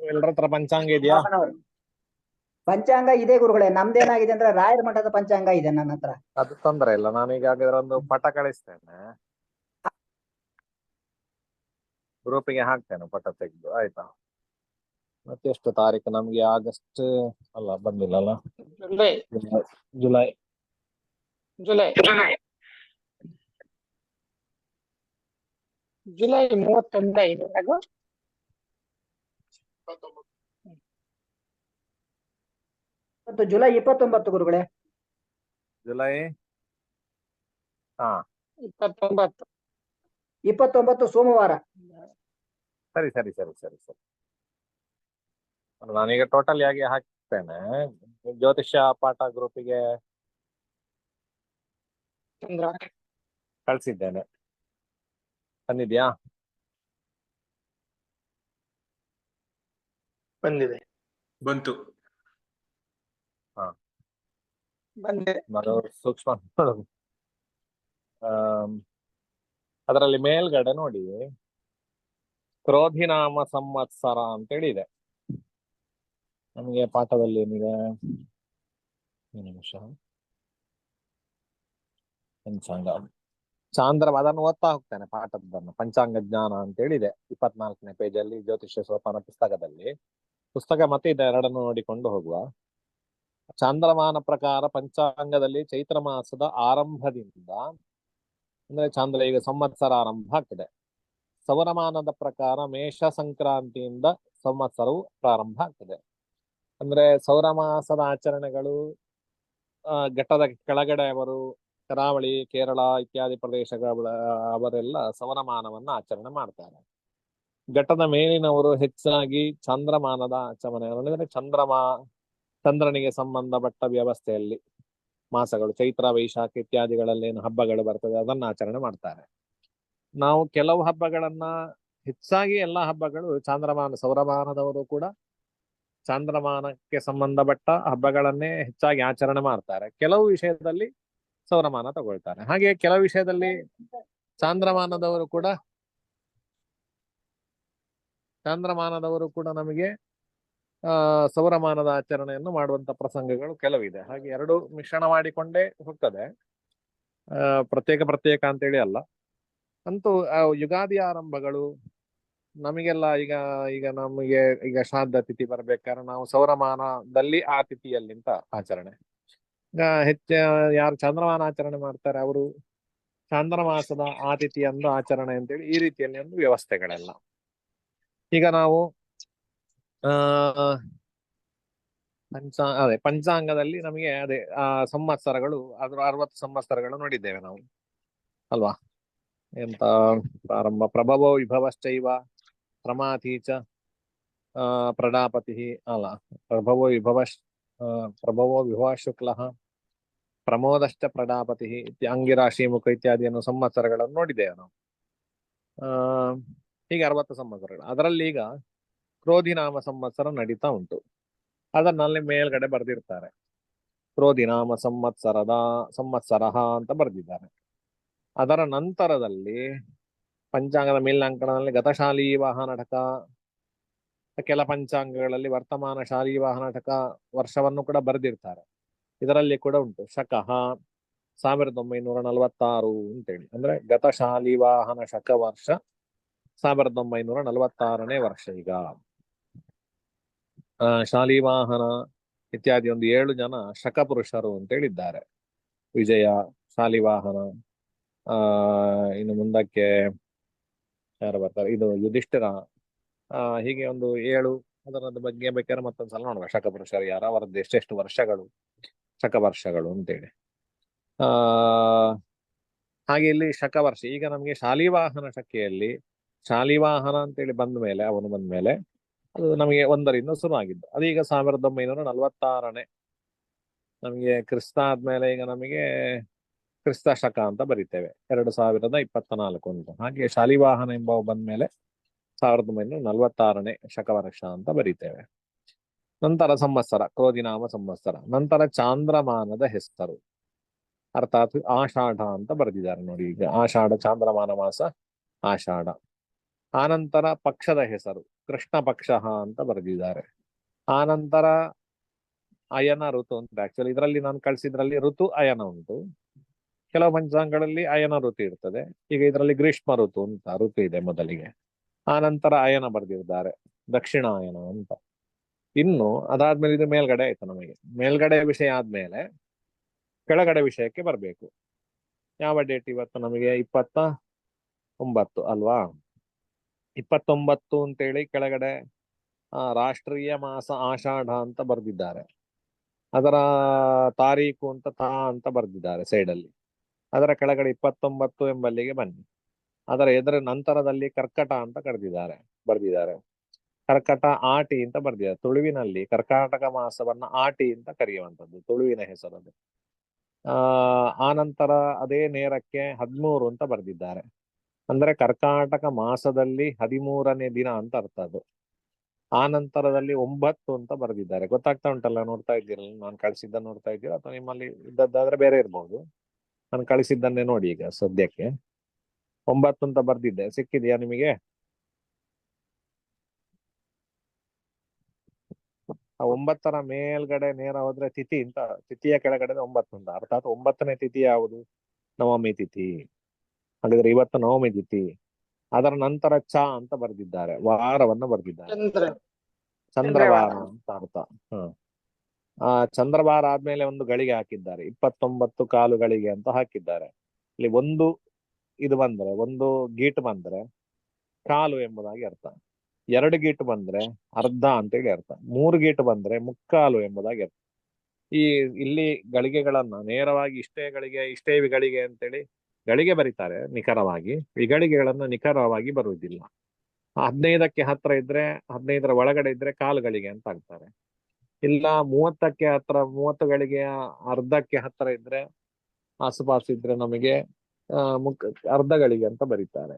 ಎಲ್ಲರ ಹತ್ರ ಪಂಚಾಂಗ ಇದೆಯಾ? Half an hour. ಪಂಚಾಂಗ ಇದೆ ಗುರುಗಳೇ, ನಮ್ದೇನಾಗಿದೆ ಅಂದ್ರೆ ರಾಯರ ಮಠದ ಪಂಚಾಂಗ ಇದೆ ನನ್ನ ಹತ್ರ. ಅದು ತೊಂದರೆ ಇಲ್ಲ, ನಾನೀಗ ಹಾಗಾದ್ರೆ ಒಂದು ಪಟ ಕಳಿಸ್ತೇನೆ, ಗ್ರೂಪಿಗೆ ಹಾಕ್ತೇನೆ ಪಟ ತೆಗೆದು, ಆಯ್ತಾ? ಮತ್ತೆ ಎಷ್ಟು ತಾರೀಕು ನಮ್ಗೆ? ಆಗಸ್ಟ್ ಅಲ್ಲ, ಬಂದಿಲ್ಲ ಅಲ್ಲ, ಜುಲೈ ಜುಲೈ ಜುಲೈ ಜುಲೈ 31 ಮತ್ತು ಜುಲೈ 29 ಗುರುಗಳೇ. ಜುಲೈ ಹಾ 29 ಸೋಮವಾರ. ಸರಿ ಸರಿ ಸರಿ ಸರಿ ಸರಿ. ನಾನೀಗ ಟೋಟಲ್ ಆಗಿ ಹಾಕ್ತೇನೆ ಜ್ಯೋತಿಷ್ಯ ಪಾಠ ಗ್ರೂಪಿಗೆ ಕಳ್ಸಿದ್ದೇನೆ. ಬಂದಿದ್ಯಾ? ಬಂದಿದೆ. ಬಂತು. ಹಾ ಬಂದಿದೆ. ಸೂಕ್ಷ್ಮ. ಅದರಲ್ಲಿ ಮೇಲ್ಗಡೆ ನೋಡಿ, ಕ್ರೋಧಿನಾಮ ಸಂವತ್ಸರ ಅಂತೇಳಿ ಇದೆ ನಮಗೆ ಪಾಠದಲ್ಲಿ. ಏನಿದೆ? ನಿಮಿಷ. ಪಂಚಾಂಗ ಅದನ್ನು ಓದ್ತಾ ಹೋಗ್ತೇನೆ ಪಾಠದನ್ನು. ಪಂಚಾಂಗ ಜ್ಞಾನ ಅಂತೇಳಿ ಇದೆ 24ನೇ ಪೇಜಲ್ಲಿ ಜ್ಯೋತಿಷ್ಯ ಸೋಪಾನ ಪುಸ್ತಕದಲ್ಲಿ. ಪುಸ್ತಕ ಮತ್ತೆ ಇದೆ, ಎರಡನ್ನು ನೋಡಿಕೊಂಡು ಹೋಗುವ. ಚಾಂದ್ರಮಾನ ಪ್ರಕಾರ ಪಂಚಾಂಗದಲ್ಲಿ ಚೈತ್ರ ಮಾಸದ ಆರಂಭದಿಂದ, ಅಂದ್ರೆ ಚಾಂದ್ರ ಈಗ ಸಂವತ್ಸರ ಆರಂಭ ಆಗ್ತದೆ. ಸೌರಮಾನದ ಪ್ರಕಾರ ಮೇಷ ಸಂಕ್ರಾಂತಿಯಿಂದ ಸಂವತ್ಸರವು ಪ್ರಾರಂಭ ಆಗ್ತದೆ. ಅಂದ್ರೆ ಸೌರಮಾಸದ ಆಚರಣೆಗಳು ಘಟ್ಟದ ಕೆಳಗಡೆ ಅವರು ಕರಾವಳಿ, ಕೇರಳ ಇತ್ಯಾದಿ ಪ್ರದೇಶಗಳ ಅವರೆಲ್ಲ ಸೌರಮಾನವನ್ನ ಆಚರಣೆ ಮಾಡ್ತಾರೆ. ಘಟ್ಟದ ಮೇಲಿನವರು ಹೆಚ್ಚಾಗಿ ಚಂದ್ರಮಾನದ ಆಚರಣೆ, ಅಂದ್ರೆ ಚಂದ್ರನಿಗೆ ಸಂಬಂಧಪಟ್ಟ ವ್ಯವಸ್ಥೆಯಲ್ಲಿ ಮಾಸಗಳು, ಚೈತ್ರ ವೈಶಾಖ ಇತ್ಯಾದಿಗಳಲ್ಲಿ ಏನು ಹಬ್ಬಗಳು ಬರ್ತದೆ ಅದನ್ನ ಆಚರಣೆ ಮಾಡ್ತಾರೆ. ನಾವು ಕೆಲವು ಹಬ್ಬಗಳನ್ನ, ಹೆಚ್ಚಾಗಿ ಎಲ್ಲಾ ಹಬ್ಬಗಳು ಸೌರಮಾನದವರು ಕೂಡ ಚಾಂದ್ರಮಾನಕ್ಕೆ ಸಂಬಂಧಪಟ್ಟ ಹಬ್ಬಗಳನ್ನೇ ಹೆಚ್ಚಾಗಿ ಆಚರಣೆ ಮಾಡ್ತಾರೆ. ಕೆಲವು ವಿಷಯದಲ್ಲಿ ಸೌರಮಾನ ತಗೊಳ್ತಾರೆ. ಹಾಗೆ ಕೆಲವು ವಿಷಯದಲ್ಲಿ ಚಾಂದ್ರಮಾನದವರು ಕೂಡ ನಮಗೆ ಸೌರಮಾನದ ಆಚರಣೆಯನ್ನು ಮಾಡುವಂತ ಪ್ರಸಂಗಗಳು ಕೆಲವಿದೆ. ಹಾಗೆ ಎರಡು ಮಿಶ್ರಣ ಮಾಡಿಕೊಂಡೇ ಹೋಗ್ತದೆ, ಪ್ರತ್ಯೇಕ ಅಂತೇಳಿ ಅಲ್ಲ. ಅಂತೂ ಯುಗಾದಿ ಆರಂಭಗಳು ನಮಗೆಲ್ಲ ಈಗ ನಮಗೆ ಈಗ ಶ್ರಾದ್ದ ತಿಥಿ ಬರ್ಬೇಕಾದ್ರೆ ನಾವು ಸೌರಮಾನದಲ್ಲಿ ಆ ತಿಥಿಯಲ್ಲಿಂತ ಆಚರಣೆ. ಯಾರು ಚಂದ್ರಮಾನ ಆಚರಣೆ ಮಾಡ್ತಾರೆ ಅವರು ಚಾಂದ್ರಮಾಸದ ಆ ತಿಥಿಯಂದು ಆಚರಣೆ ಅಂತೇಳಿ ಈ ರೀತಿಯಲ್ಲಿ ಒಂದು ವ್ಯವಸ್ಥೆಗಳೆಲ್ಲ. ಈಗ ನಾವು ಪಂಚಾಂಗದಲ್ಲಿ ನಮಗೆ ಸಂವತ್ಸರಗಳು, ಅದ್ರ 60 ಸಂವತ್ಸರಗಳು ನೋಡಿದ್ದೇವೆ ನಾವು ಅಲ್ವಾ? ಎಂತ ಪ್ರಾರಂಭ ಪ್ರಭವೋ ವಿಭವಶ್ಚೈವ ಪ್ರಮಾಥೀಚ ಪ್ರಜಾಪತಿ ಅಲ್ಲ, ಪ್ರಭವೋ ವಿಭವ ಶುಕ್ಲ ಪ್ರಮೋದಶ್ಚ ಪ್ರಜಾಪತಿ ಅಂಗಿರಾಶಿ ಮುಖ ಇತ್ಯಾದಿಯನ್ನು ಸಂವತ್ಸರಗಳನ್ನು ನೋಡಿದ್ದೇವೆ ನಾವು. ಹೀಗೆ 60 ಸಂವತ್ಸರಗಳು. ಅದರಲ್ಲಿ ಈಗ ಕ್ರೋಧಿನಾಮ ಸಂವತ್ಸರ ನಡೀತಾ ಉಂಟು. ಅದನ್ನಲ್ಲಿ ಮೇಲ್ಗಡೆ ಬರೆದಿರ್ತಾರೆ, ಕ್ರೋಧಿನಾಮ ಸಂವತ್ಸರ ಅಂತ ಬರೆದಿದ್ದಾರೆ. ಅದರ ನಂತರದಲ್ಲಿ ಪಂಚಾಂಗದ ಮೇಲ್ನಾಂಕಣದಲ್ಲಿ ಗತಶಾಲಿ ವಾಹನಟಕ, ಕೆಲ ಪಂಚಾಂಗಗಳಲ್ಲಿ ವರ್ತಮಾನ ಶಾಲಿ ವಾಹನಟಕ ವರ್ಷವನ್ನು ಕೂಡ ಬರೆದಿರ್ತಾರೆ. ಇದರಲ್ಲಿ ಕೂಡ ಉಂಟು ಶಕಃ 1946 ಅಂತೇಳಿ, ಅಂದ್ರೆ ಗತಶಾಲಿ ವಾಹನ ಶಕ ವರ್ಷ 1946ನೇ ವರ್ಷ. ಈಗ ಶಾಲಿವಾಹನ ಇತ್ಯಾದಿ ಒಂದು 7 ಜನ ಶಕಪುರುಷರು ಅಂತೇಳಿದ್ದಾರೆ. ವಿಜಯ, ಶಾಲಿವಾಹನ, ಇನ್ನು ಮುಂದಕ್ಕೆ ಯಾರು ಬರ್ತಾರೆ, ಇದು ಯುಧಿಷ್ಠಿರ, ಹೀಗೆ ಒಂದು 7. ಅದರ ಬಗ್ಗೆ ಬೇಕಾದ್ರೆ ಮತ್ತೊಂದ್ಸಲ ನೋಡುವ ಶಕಪುರುಷರು ಯಾರು, ಅವರದ್ದು ಎಷ್ಟೆಷ್ಟು ವರ್ಷಗಳು, ಶಕವರ್ಷಗಳು ಅಂತೇಳಿ. ಹಾಗೆ ಇಲ್ಲಿ ಶಕವರ್ಷ. ಈಗ ನಮಗೆ ಶಾಲಿವಾಹನ ಶಕೆಯಲ್ಲಿ ಶಾಲಿವಾಹನ ಅಂತೇಳಿ ಅವನು ಬಂದ ಮೇಲೆ ಅದು ನಮಗೆ 1ರಿಂದ ಶುರು ಆಗಿದ್ದು. ಅದೀಗ 1946ನೇ ನಮಗೆ ಕ್ರಿಸ್ತ ಆದ್ಮೇಲೆ ಈಗ ನಮಗೆ ಕ್ರಿಸ್ತ ಶಕ ಅಂತ ಬರಿತೇವೆ, 2024 ಅಂತ. ಹಾಗೆ ಶಾಲಿವಾಹನ ಎಂಬ ಬಂದ್ಮೇಲೆ 1946ನೇ ಶಕವರ್ಷ ಅಂತ ಬರಿತೇವೆ. ನಂತರ ಸಂವತ್ಸರ ಕ್ರೋಧಿನಾಮ ಸಂವತ್ಸರ. ನಂತರ ಚಾಂದ್ರಮಾನದ ಹೆಸರು, ಅರ್ಥಾತ್ ಆಷಾಢ ಅಂತ ಬರೆದಿದ್ದಾರೆ ನೋಡಿ. ಈಗ ಆಷಾಢ ಚಾಂದ್ರಮಾನ ಮಾಸ ಆಷಾಢ. ಆನಂತರ ಪಕ್ಷದ ಹೆಸರು ಕೃಷ್ಣ ಪಕ್ಷ ಅಂತ ಬರೆದಿದ್ದಾರೆ. ಆನಂತರ ಅಯನ ಋತು ಅಂತ ಆಕ್ಚುಲಿ ಇದರಲ್ಲಿ ನಾನು ಕಳಿಸಿದ್ರಲ್ಲಿ ಋತು ಅಯನ ಉಂಟು, ಕೆಲವು ಪಂಚಾಂಗಗಳಲ್ಲಿ ಅಯನ ಋತು ಇರ್ತದೆ. ಈಗ ಇದರಲ್ಲಿ ಗ್ರೀಷ್ಮ ಋತು ಅಂತ ಋತು ಇದೆ ಮೊದಲಿಗೆ, ಆನಂತರ ಅಯನ ಬರೆದಿದ್ದಾರೆ ದಕ್ಷಿಣಾಯನ ಅಂತ. ಇನ್ನು ಅದಾದ್ಮೇಲೆ ಇದು ಮೇಲ್ಗಡೆ ಆಯ್ತು. ನಮಗೆ ಮೇಲ್ಗಡೆ ವಿಷಯ ಆದ್ಮೇಲೆ ಕೆಳಗಡೆ ವಿಷಯಕ್ಕೆ ಬರಬೇಕು. ಯಾವ ಡೇಟ್ ಇವತ್ತು ನಮಗೆ 29 ಅಲ್ವಾ? 29 ಅಂತೇಳಿ ಕೆಳಗಡೆ ರಾಷ್ಟ್ರೀಯ ಮಾಸ ಆಷಾಢ ಅಂತ ಬರೆದಿದ್ದಾರೆ. ಅದರ ತಾರೀಕು ಅಂತ ಬರೆದಿದ್ದಾರೆ ಸೈಡಲ್ಲಿ. ಅದರ ಕೆಳಗಡೆ 29 ಎಂಬಲ್ಲಿಗೆ ಬನ್ನಿ. ಅದರ ಎದುರ ನಂತರದಲ್ಲಿ ಕರ್ಕಟ ಅಂತ ಬರೆದಿದ್ದಾರೆ. ಕರ್ಕಟ ಆಟಿ ಅಂತ ಬರೆದಿದ್ದಾರೆ. ತುಳುವಿನಲ್ಲಿ ಕರ್ಕಾಟಕ ಮಾಸವನ್ನ ಆಟಿ ಅಂತ ಕರೆಯುವಂಥದ್ದು, ತುಳುವಿನ ಹೆಸರದು. ಆನಂತರ ಅದೇ ನೇರಕ್ಕೆ 13 ಅಂತ ಬರೆದಿದ್ದಾರೆ. ಅಂದ್ರೆ ಕರ್ಕಾಟಕ ಮಾಸದಲ್ಲಿ 13ನೇ ದಿನ ಅಂತ ಅರ್ಥ ಅದು. ಆನಂತರದಲ್ಲಿ 9 ಅಂತ ಬರೆದಿದ್ದಾರೆ. ಗೊತ್ತಾಗ್ತಾ ಉಂಟಲ್ಲ? ನೋಡ್ತಾ ಇದ್ದೀರಲ್ಲ, ನಾನು ಕಳಿಸಿದ್ದನ್ನು ನೋಡ್ತಾ ಇದ್ದೀರಾ ಅಥವಾ ನಿಮ್ಮಲ್ಲಿ ಇದ್ದದ್ದಾದ್ರೆ ಬೇರೆ ಇರ್ಬೋದು. ನಾನು ಕಳಿಸಿದ್ದನ್ನೇ ನೋಡಿ ಈಗ ಸದ್ಯಕ್ಕೆ 9 ಅಂತ ಬರ್ದಿದ್ದೆ. ಸಿಕ್ಕಿದೆಯಾ ನಿಮಗೆ? ಆ 9ರ ಮೇಲ್ಗಡೆ ನೇರ ಹೋದ್ರೆ ತಿಥಿ ಅಂತ, ತಿಥಿಯ ಕೆಳಗಡೆ 9 ಅಂತ, ಅರ್ಥಾತ್ 9ನೇ ತಿಥಿ ಯಾವುದು? ನವಮಿ ತಿಥಿ. ಹಾಗಾದ್ರೆ ಇವತ್ತು ನವಮಿ ತಿಥಿ. ಅದರ ನಂತರ ಚ ಅಂತ ಬರೆದಿದ್ದಾರೆ, ವಾರವನ್ನು ಬರೆದಿದ್ದಾರೆ, ಚಂದ್ರವಾರ ಅಂತ ಅರ್ಥ. ಚಂದ್ರವಾರ ಆದ್ಮೇಲೆ ಒಂದು ಗಳಿಗೆ ಹಾಕಿದ್ದಾರೆ, 29 ಕಾಲು ಗಳಿಗೆ ಅಂತ ಹಾಕಿದ್ದಾರೆ. ಇಲ್ಲಿ ಒಂದು ಇದು ಬಂದ್ರೆ, ಒಂದು ಗೀಟ್ ಬಂದ್ರೆ ಕಾಲು ಎಂಬುದಾಗಿ ಅರ್ಥ, 2 ಗೀಟ್ ಬಂದ್ರೆ ಅರ್ಧ ಅಂತೇಳಿ ಅರ್ಥ, 3 ಗೀಟ್ ಬಂದ್ರೆ ಮುಕ್ಕಾಲು ಎಂಬುದಾಗಿ ಅರ್ಥ. ಇಲ್ಲಿ ಗಳಿಗೆಗಳನ್ನ ನೇರವಾಗಿ ಇಷ್ಟೇ ಗಳಿಗೆ ಅಂತೇಳಿ ಗಳಿಗೆ ಬರೀತಾರೆ ನಿಖರವಾಗಿ. ಈ ಗಳಿಗೆಗಳನ್ನ ನಿಖರವಾಗಿ ಬರುವುದಿಲ್ಲ. 15ಕ್ಕೆ ಹತ್ರ ಇದ್ರೆ, 15ರ ಒಳಗಡೆ ಇದ್ರೆ ಕಾಲು ಗಳಿಗೆ ಅಂತ ಆಗ್ತಾರೆ. ಇಲ್ಲ 30ಕ್ಕೆ ಹತ್ರ, 30 ಗಳಿಗೆಯ ಅರ್ಧಕ್ಕೆ ಹತ್ರ ಇದ್ರೆ, ಆಸುಪಾಸು ಇದ್ರೆ ನಮಗೆ ಅರ್ಧ ಗಳಿಗೆ ಅಂತ ಬರೀತಾರೆ.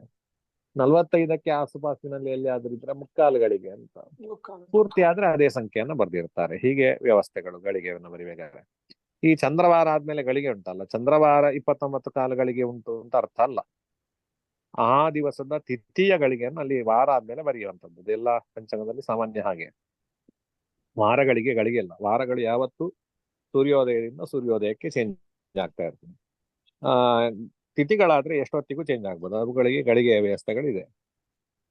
45ಕ್ಕೆ ಆಸುಪಾಸಿನಲ್ಲಿ ಎಲ್ಲಿ ಆದ್ರೂ ಇದ್ರೆ ಮುಕ್ಕಾಲು ಗಳಿಗೆ ಅಂತ. ಪೂರ್ತಿ ಆದ್ರೆ ಅದೇ ಸಂಖ್ಯೆಯನ್ನ ಬರ್ದಿರ್ತಾರೆ. ಹೀಗೆ ವ್ಯವಸ್ಥೆಗಳು ಗಳಿಗೆಯನ್ನು ಬರಿಬೇಕಾದ್ರೆ. ಈ ಚಂದ್ರವಾರ ಆದ್ಮೇಲೆ ಗಳಿಗೆ ಉಂಟಲ್ಲ, ಚಂದ್ರವಾರ 29 ಕಾಲು ಗಳಿಗೆ ಉಂಟು ಅಂತ ಅರ್ಥ ಅಲ್ಲ. ಆ ದಿವಸದ ತಿಥಿಯ ಗಳಿಗೆಯನ್ನು ಅಲ್ಲಿ ವಾರ ಆದ್ಮೇಲೆ ಬರೆಯುವಂಥದ್ದು. ಇದೆಲ್ಲ ಪಂಚಾಂಗದಲ್ಲಿ ಸಾಮಾನ್ಯ ಹಾಗೆ. ವಾರಗಳಿಗೆ ಗಳಿಗೆ ಇಲ್ಲ. ವಾರಗಳು ಯಾವತ್ತು ಸೂರ್ಯೋದಯದಿಂದ ಸೂರ್ಯೋದಯಕ್ಕೆ ಚೇಂಜ್ ಆಗ್ತಾ ಇರ್ತದೆ. ತಿಥಿಗಳಾದ್ರೆ ಎಷ್ಟೊತ್ತಿಗೂ ಚೇಂಜ್ ಆಗ್ಬೋದು. ಅವುಗಳಿಗೆ ಗಳಿಗೆ ವ್ಯವಸ್ಥೆಗಳಿದೆ.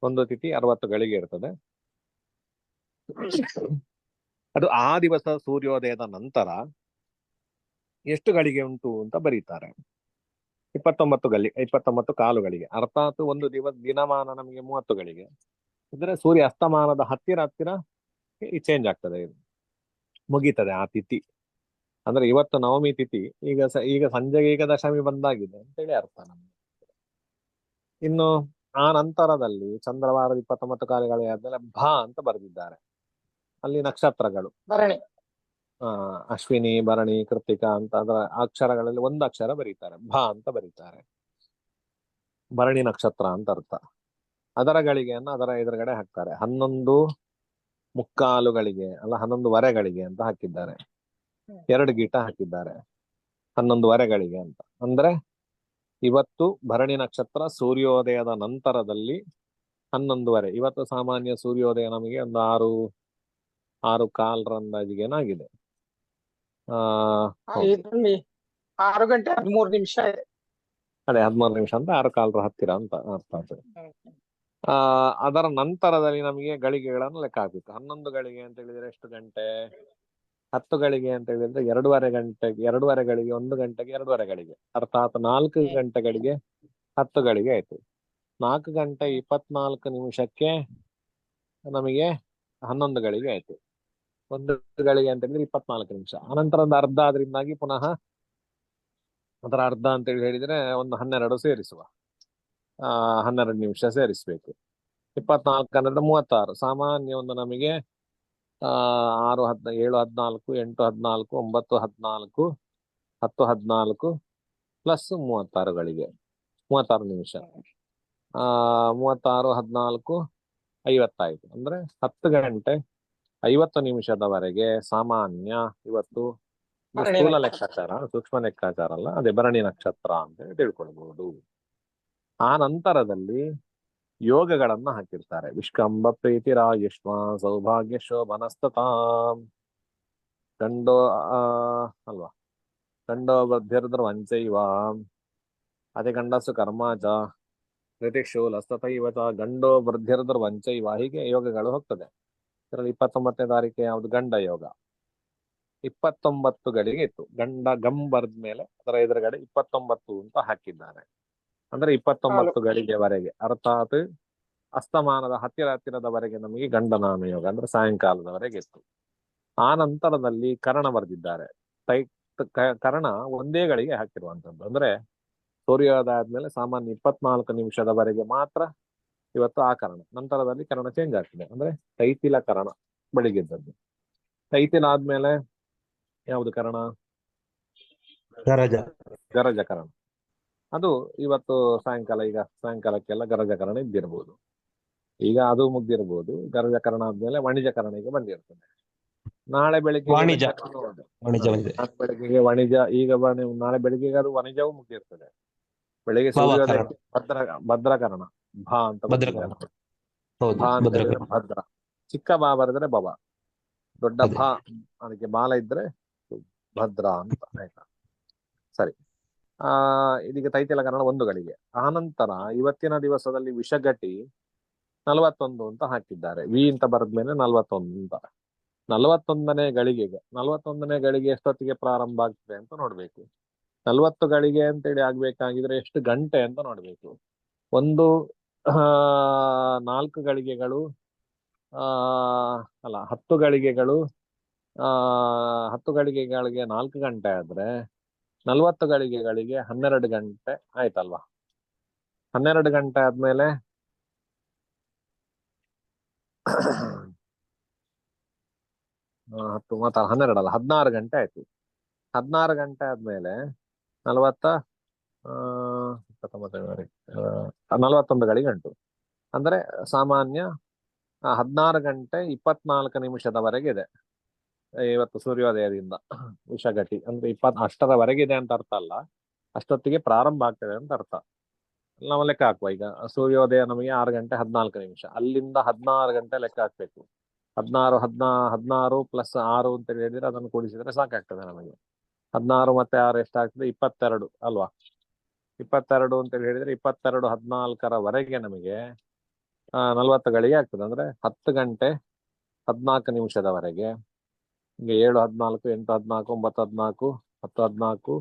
ಒಂದು ತಿಥಿ 60 ಗಳಿಗೆ ಇರ್ತದೆ. ಅದು ಆ ದಿವಸ ಸೂರ್ಯೋದಯದ ನಂತರ ಎಷ್ಟು ಗಳಿಗೆ ಉಂಟು ಅಂತ ಬರೀತಾರೆ. 29 ಕಾಲು ಗಳಿಗೆ, ಅರ್ಥಾತ್ ಒಂದು ದಿನಮಾನ ನಮಗೆ 30 ಗಳಿಗೆ ಇದ್ರೆ ಸೂರ್ಯ ಅಸ್ತಮಾನದ ಹತ್ತಿರ ಚೇಂಜ್ ಆಗ್ತದೆ, ಇದು ಮುಗೀತದೆ ಆ ತಿಥಿ. ಅಂದ್ರೆ ಇವತ್ತು ನವಮಿ ತಿಥಿ, ಈಗ ಸಂಜೆಗೆ ಈಗ ದಶಮಿ ಬಂದಾಗಿದೆ ಅಂತೇಳಿ ಅರ್ಥ ನಮ್ಗೆ. ಇನ್ನು ಆ ನಂತರದಲ್ಲಿ ಚಂದ್ರವಾರದ 29 ಕಾಲುಗಳ ಆದ್ಮೇಲೆ ಭ ಅಂತ ಬರೆದಿದ್ದಾರೆ. ಅಲ್ಲಿ ನಕ್ಷತ್ರಗಳು ಅಶ್ವಿನಿ, ಭರಣಿ, ಕೃತಿಕ ಅಂತ ಅದರ ಅಕ್ಷರಗಳಲ್ಲಿ ಒಂದು ಅಕ್ಷರ ಬರೀತಾರೆ, ಭ ಅಂತ ಬರೀತಾರೆ. ಭರಣಿ ನಕ್ಷತ್ರ ಅಂತ ಅರ್ಥ. ಅದರ ಗಳಿಗೆಯನ್ನು ಅದರ ಎದುರುಗಡೆ ಹಾಕ್ತಾರೆ. 11 ಮುಕ್ಕಾಲು ಗಳಿಗೆ ಅಲ್ಲ, 11 ಗಳಿಗೆ ಅಂತ ಹಾಕಿದ್ದಾರೆ. 2 ಗೀಟ ಹಾಕಿದ್ದಾರೆ, 11 ಗಳಿಗೆ ಅಂತ. ಅಂದ್ರೆ ಇವತ್ತು ಭರಣಿ ನಕ್ಷತ್ರ ಸೂರ್ಯೋದಯದ ನಂತರದಲ್ಲಿ 11 ಇವತ್ತು ಸಾಮಾನ್ಯ ಸೂರ್ಯೋದಯ ನಮಗೆ ಒಂದು 6 ಕಾಲರ ಅಂದಾಜಿಗೆ ಏನಾಗಿದೆ. 6 ಗಂಟೆ 13 ನಿಮಿಷ ಇದೆ. ಅದೇ 13 ನಿಮಿಷ ಅಂತ 6 ಕಾಲರ ಹತ್ತಿರ ಅಂತ ಅರ್ಥ ಆಗ್ತದೆ. ಅದರ ನಂತರದಲ್ಲಿ ನಮಗೆ ಗಳಿಗೆಗಳನ್ನು ಲೆಕ್ಕ ಹಾಕ್ಬೇಕು. 11 ಗಳಿಗೆ ಅಂತ ಹೇಳಿದ್ರೆ ಎಷ್ಟು ಗಂಟೆ? 10 ಗಳಿಗೆ ಅಂತ ಹೇಳಿದ್ರೆ 2:30 ಗಂಟೆಗೆ, 2:30 ಗಳಿಗೆ, 1 ಗಂಟೆಗೆ, 2:30 ಗಳಿಗೆ, ಅರ್ಥಾತ್ 4 ಗಂಟೆಗಳಿಗೆ 10 ಗಳಿಗೆ ಆಯ್ತು. 4 ಗಂಟೆ 24 ನಿಮಿಷಕ್ಕೆ ನಮಗೆ 11 ಗಳಿಗೆ ಆಯ್ತು. 1 ಗಳಿಗೆ ಅಂತ ಹೇಳಿದ್ರೆ 24 ನಿಮಿಷ. ಅನಂತರ ಒಂದು ಅರ್ಧ ಅದರಿಂದಾಗಿ ಪುನಃ ಅದರ ಅರ್ಧ ಅಂತ ಹೇಳಿದ್ರೆ ಒಂದು 12 ಸೇರಿಸುವ, 12 ನಿಮಿಷ ಸೇರಿಸ್ಬೇಕು. 24 ಅಂದ್ರೆ 36. ಸಾಮಾನ್ಯ ಒಂದು ನಮಗೆ 6, 7, 14, 8, 14, 9, 14, 10, 14 ಪ್ಲಸ್ 36 ಗಳಿಗೆ 36 ನಿಮಿಷ. 36, 14, 50 ಆಯ್ತು. ಅಂದ್ರೆ 10 ಗಂಟೆ 50 ನಿಮಿಷದವರೆಗೆ ಸಾಮಾನ್ಯ ಇವತ್ತು ಸ್ಥೂಲ ಲೆಕ್ಕಾಚಾರ, ಸೂಕ್ಷ್ಮ ಲೆಕ್ಕಾಚಾರ ಅಲ್ಲ, ಅದೇ ಭರಣಿ ನಕ್ಷತ್ರ ಅಂತ ತಿಳ್ಕೊಳ್ಬಹುದು. ಆ ನಂತರದಲ್ಲಿ ಯೋಗಗಳನ್ನ ಹಾಕಿರ್ತಾರೆ. ವಿಷ್ಕಂಬ ಪ್ರೀತಿರಾಯುಷ್ಮ ಸೌಭಾಗ್ಯ ಶೋಭನಸ್ತತಾಂ ಗಂಡೋ ಅಲ್ವಾ, ಗಂಡೋ ಬುದ್ಧಿರ್ದ್ರವಂಚೈವ ಅತಿ ಗಂಡಸ್ಸು ಕರ್ಮಾಚ ಋತಿಕ್ಷೂಲಸ್ತಥೈವ ಚ ಗಂಡೋ ವೃದ್ಧಿರ್ದ್ರವಂಚೈವ, ಹೀಗೆ ಯೋಗಗಳು ಹೋಗ್ತದೆ. ಇದರಲ್ಲಿ 29ನೇ ತಾರೀಕು ಯಾವುದು? ಗಂಡ ಯೋಗ. 29 ಗಳಿಗೆ ಇತ್ತು. ಗಂಡ ಗಂ ಬರ್ದ ಮೇಲೆ ಅದರ ಎದುರುಗಡೆ 29 ಅಂತ ಹಾಕಿದ್ದಾರೆ. ಅಂದ್ರೆ 29 ಗಳಿಗೆವರೆಗೆ, ಅರ್ಥಾತ್ ಅಸ್ತಮಾನದ ಹತ್ತಿರದವರೆಗೆ ನಮಗೆ ಗಂಡನಾಮ ಯೋಗ ಅಂದ್ರೆ ಸಾಯಂಕಾಲದವರೆಗೆ ಇತ್ತು. ಆ ನಂತರದಲ್ಲಿ ಕರ್ಣ ಬರೆದಿದ್ದಾರೆ. ಕರ್ಣ ಒಂದೇ ಗಳಿಗೆ ಹಾಕಿರುವಂತದ್ದು. ಅಂದ್ರೆ ಸೂರ್ಯೋದಯ ಆದ್ಮೇಲೆ ಸಾಮಾನ್ಯ 24 ನಿಮಿಷದವರೆಗೆ ಮಾತ್ರ ಇವತ್ತು ಆ ಕರ್ಣ. ನಂತರದಲ್ಲಿ ಕರ್ಣ ಚೇಂಜ್ ಆಗ್ತದೆ. ಅಂದ್ರೆ ತೈತಿಲ ಕರ್ಣ ಬೆಳಿಗ್ಗೆದ್ದದ್ದು. ತೈತಿಲ ಆದ್ಮೇಲೆ ಯಾವುದು ಕರ್ಣ? ಗರಜ ಕರ್ಣ. ಅದು ಇವತ್ತು ಸಾಯಂಕಾಲ, ಈಗ ಸಾಯಂಕಾಲಕ್ಕೆಲ್ಲ ಗರಜಕರಣ ಇದ್ದಿರ್ಬೋದು. ಈಗ ಅದು ಮುಗ್ದಿರ್ಬೋದು. ಗರಜಕರಣ ಆದ್ಮೇಲೆ ವಾಣಿಜ್ಯಕರಣಿಗೆ ಬಂದಿರ್ತದೆ. ನಾಳೆ ಬೆಳಿಗ್ಗೆ ಬೆಳಿಗ್ಗೆಗೆ ವಾಣಿಜ್ಯ, ಈಗ ನಾಳೆ ಬೆಳಿಗ್ಗೆಗೆ ಅದು ವಾಣಿಜ್ಯವು ಮುಗ್ದಿರ್ತದೆ. ಬೆಳಿಗ್ಗೆ ಸೂರ್ಯೋದಯಕ್ಕೆ ಭದ್ರಕರಣ ಭಾ ಅಂತ ಬರ್ತಿದ್ದಾರೆ. ಭಾ ಅಂತ ಹೇಳಿದ್ರೆ ಭದ್ರ, ಚಿಕ್ಕ ಬಾ ಬರೆದ್ರೆ ಬಬ, ದೊಡ್ಡ ಭಾ ಅದಕ್ಕೆ ಬಾಲ ಇದ್ರೆ ಭದ್ರ ಅಂತ. ಆಯ್ತಾ, ಸರಿ. ಇದೀಗ ತೈತಿಲ ಕರ್ಣ 1 ಗಳಿಗೆ. ಆನಂತರ ಇವತ್ತಿನ ದಿವಸದಲ್ಲಿ ವಿಷಗಟಿ 41 ಅಂತ ಹಾಕಿದ್ದಾರೆ. ವಿ ಅಂತ ಬರೆದ್ಮೇಲೆ 41 ಅಂತ. 41ನೇ ಗಳಿಗೆ ಎಷ್ಟೊತ್ತಿಗೆ ಪ್ರಾರಂಭ ಆಗ್ತದೆ ಅಂತ ನೋಡ್ಬೇಕು. 40 ಗಳಿಗೆ ಅಂತೇಳಿ ಆಗ್ಬೇಕಾಗಿದ್ರೆ ಎಷ್ಟು ಗಂಟೆ ಅಂತ ನೋಡ್ಬೇಕು. 4 ಗಳಿಗೆಗಳು ಅಲ್ಲ 10 ಗಳಿಗೆಗಳು 10 ಗಳಿಗೆಗಳಿಗೆ 4 ಗಂಟೆ ಆದ್ರೆ 40 ಗಳಿಗೆಗಳಿಗೆ 12 ಗಂಟೆ ಆಯ್ತಲ್ವಾ. 12 ಗಂಟೆ ಆದ್ಮೇಲೆ 10 ಮತ್ತು 12 ಅಲ್ಲ 16 ಗಂಟೆ ಆಯ್ತು. 16 ಗಂಟೆ ಆದ್ಮೇಲೆ 41 ಗಳಿಗೆ ಉಂಟು. ಅಂದ್ರೆ ಸಾಮಾನ್ಯ 16 ಗಂಟೆ 24 ನಿಮಿಷದವರೆಗೆ ಇದೆ ಇವತ್ತು ಸೂರ್ಯೋದಯದಿಂದ ವಿಷಗಟಿ. ಅಂದ್ರೆ 28ರವರೆಗೆ ಇದೆ ಅಂತ ಅರ್ಥ ಅಲ್ಲ, ಅಷ್ಟೊತ್ತಿಗೆ ಪ್ರಾರಂಭ ಆಗ್ತದೆ ಅಂತ ಅರ್ಥ. ನಾವು ಲೆಕ್ಕ ಹಾಕುವ. ಈಗ ಸೂರ್ಯೋದಯ ನಮಗೆ 6 ಗಂಟೆ 14 ನಿಮಿಷ, ಅಲ್ಲಿಂದ 16 ಗಂಟೆ ಲೆಕ್ಕ ಹಾಕ್ಬೇಕು. 16 ಪ್ಲಸ್ 6 ಅಂತ ಹೇಳಿದ್ರೆ ಅದನ್ನು ಕೂಡಿಸಿದ್ರೆ ಸಾಕಾಗ್ತದೆ ನಮಗೆ. 16 ಮತ್ತೆ 6 ಎಷ್ಟಾಗ್ತದೆ? 22 ಅಲ್ವಾ. 22 ಅಂತ ಹೇಳಿದ್ರೆ 22 14ರವರೆಗೆ ನಮಗೆ 40 ಗಳಿಗೆ ಆಗ್ತದೆ. ಅಂದ್ರೆ 10 ಗಂಟೆ 14 ನಿಮಿಷದವರೆಗೆ. ಈಗ 7 14 8 14 9 14 10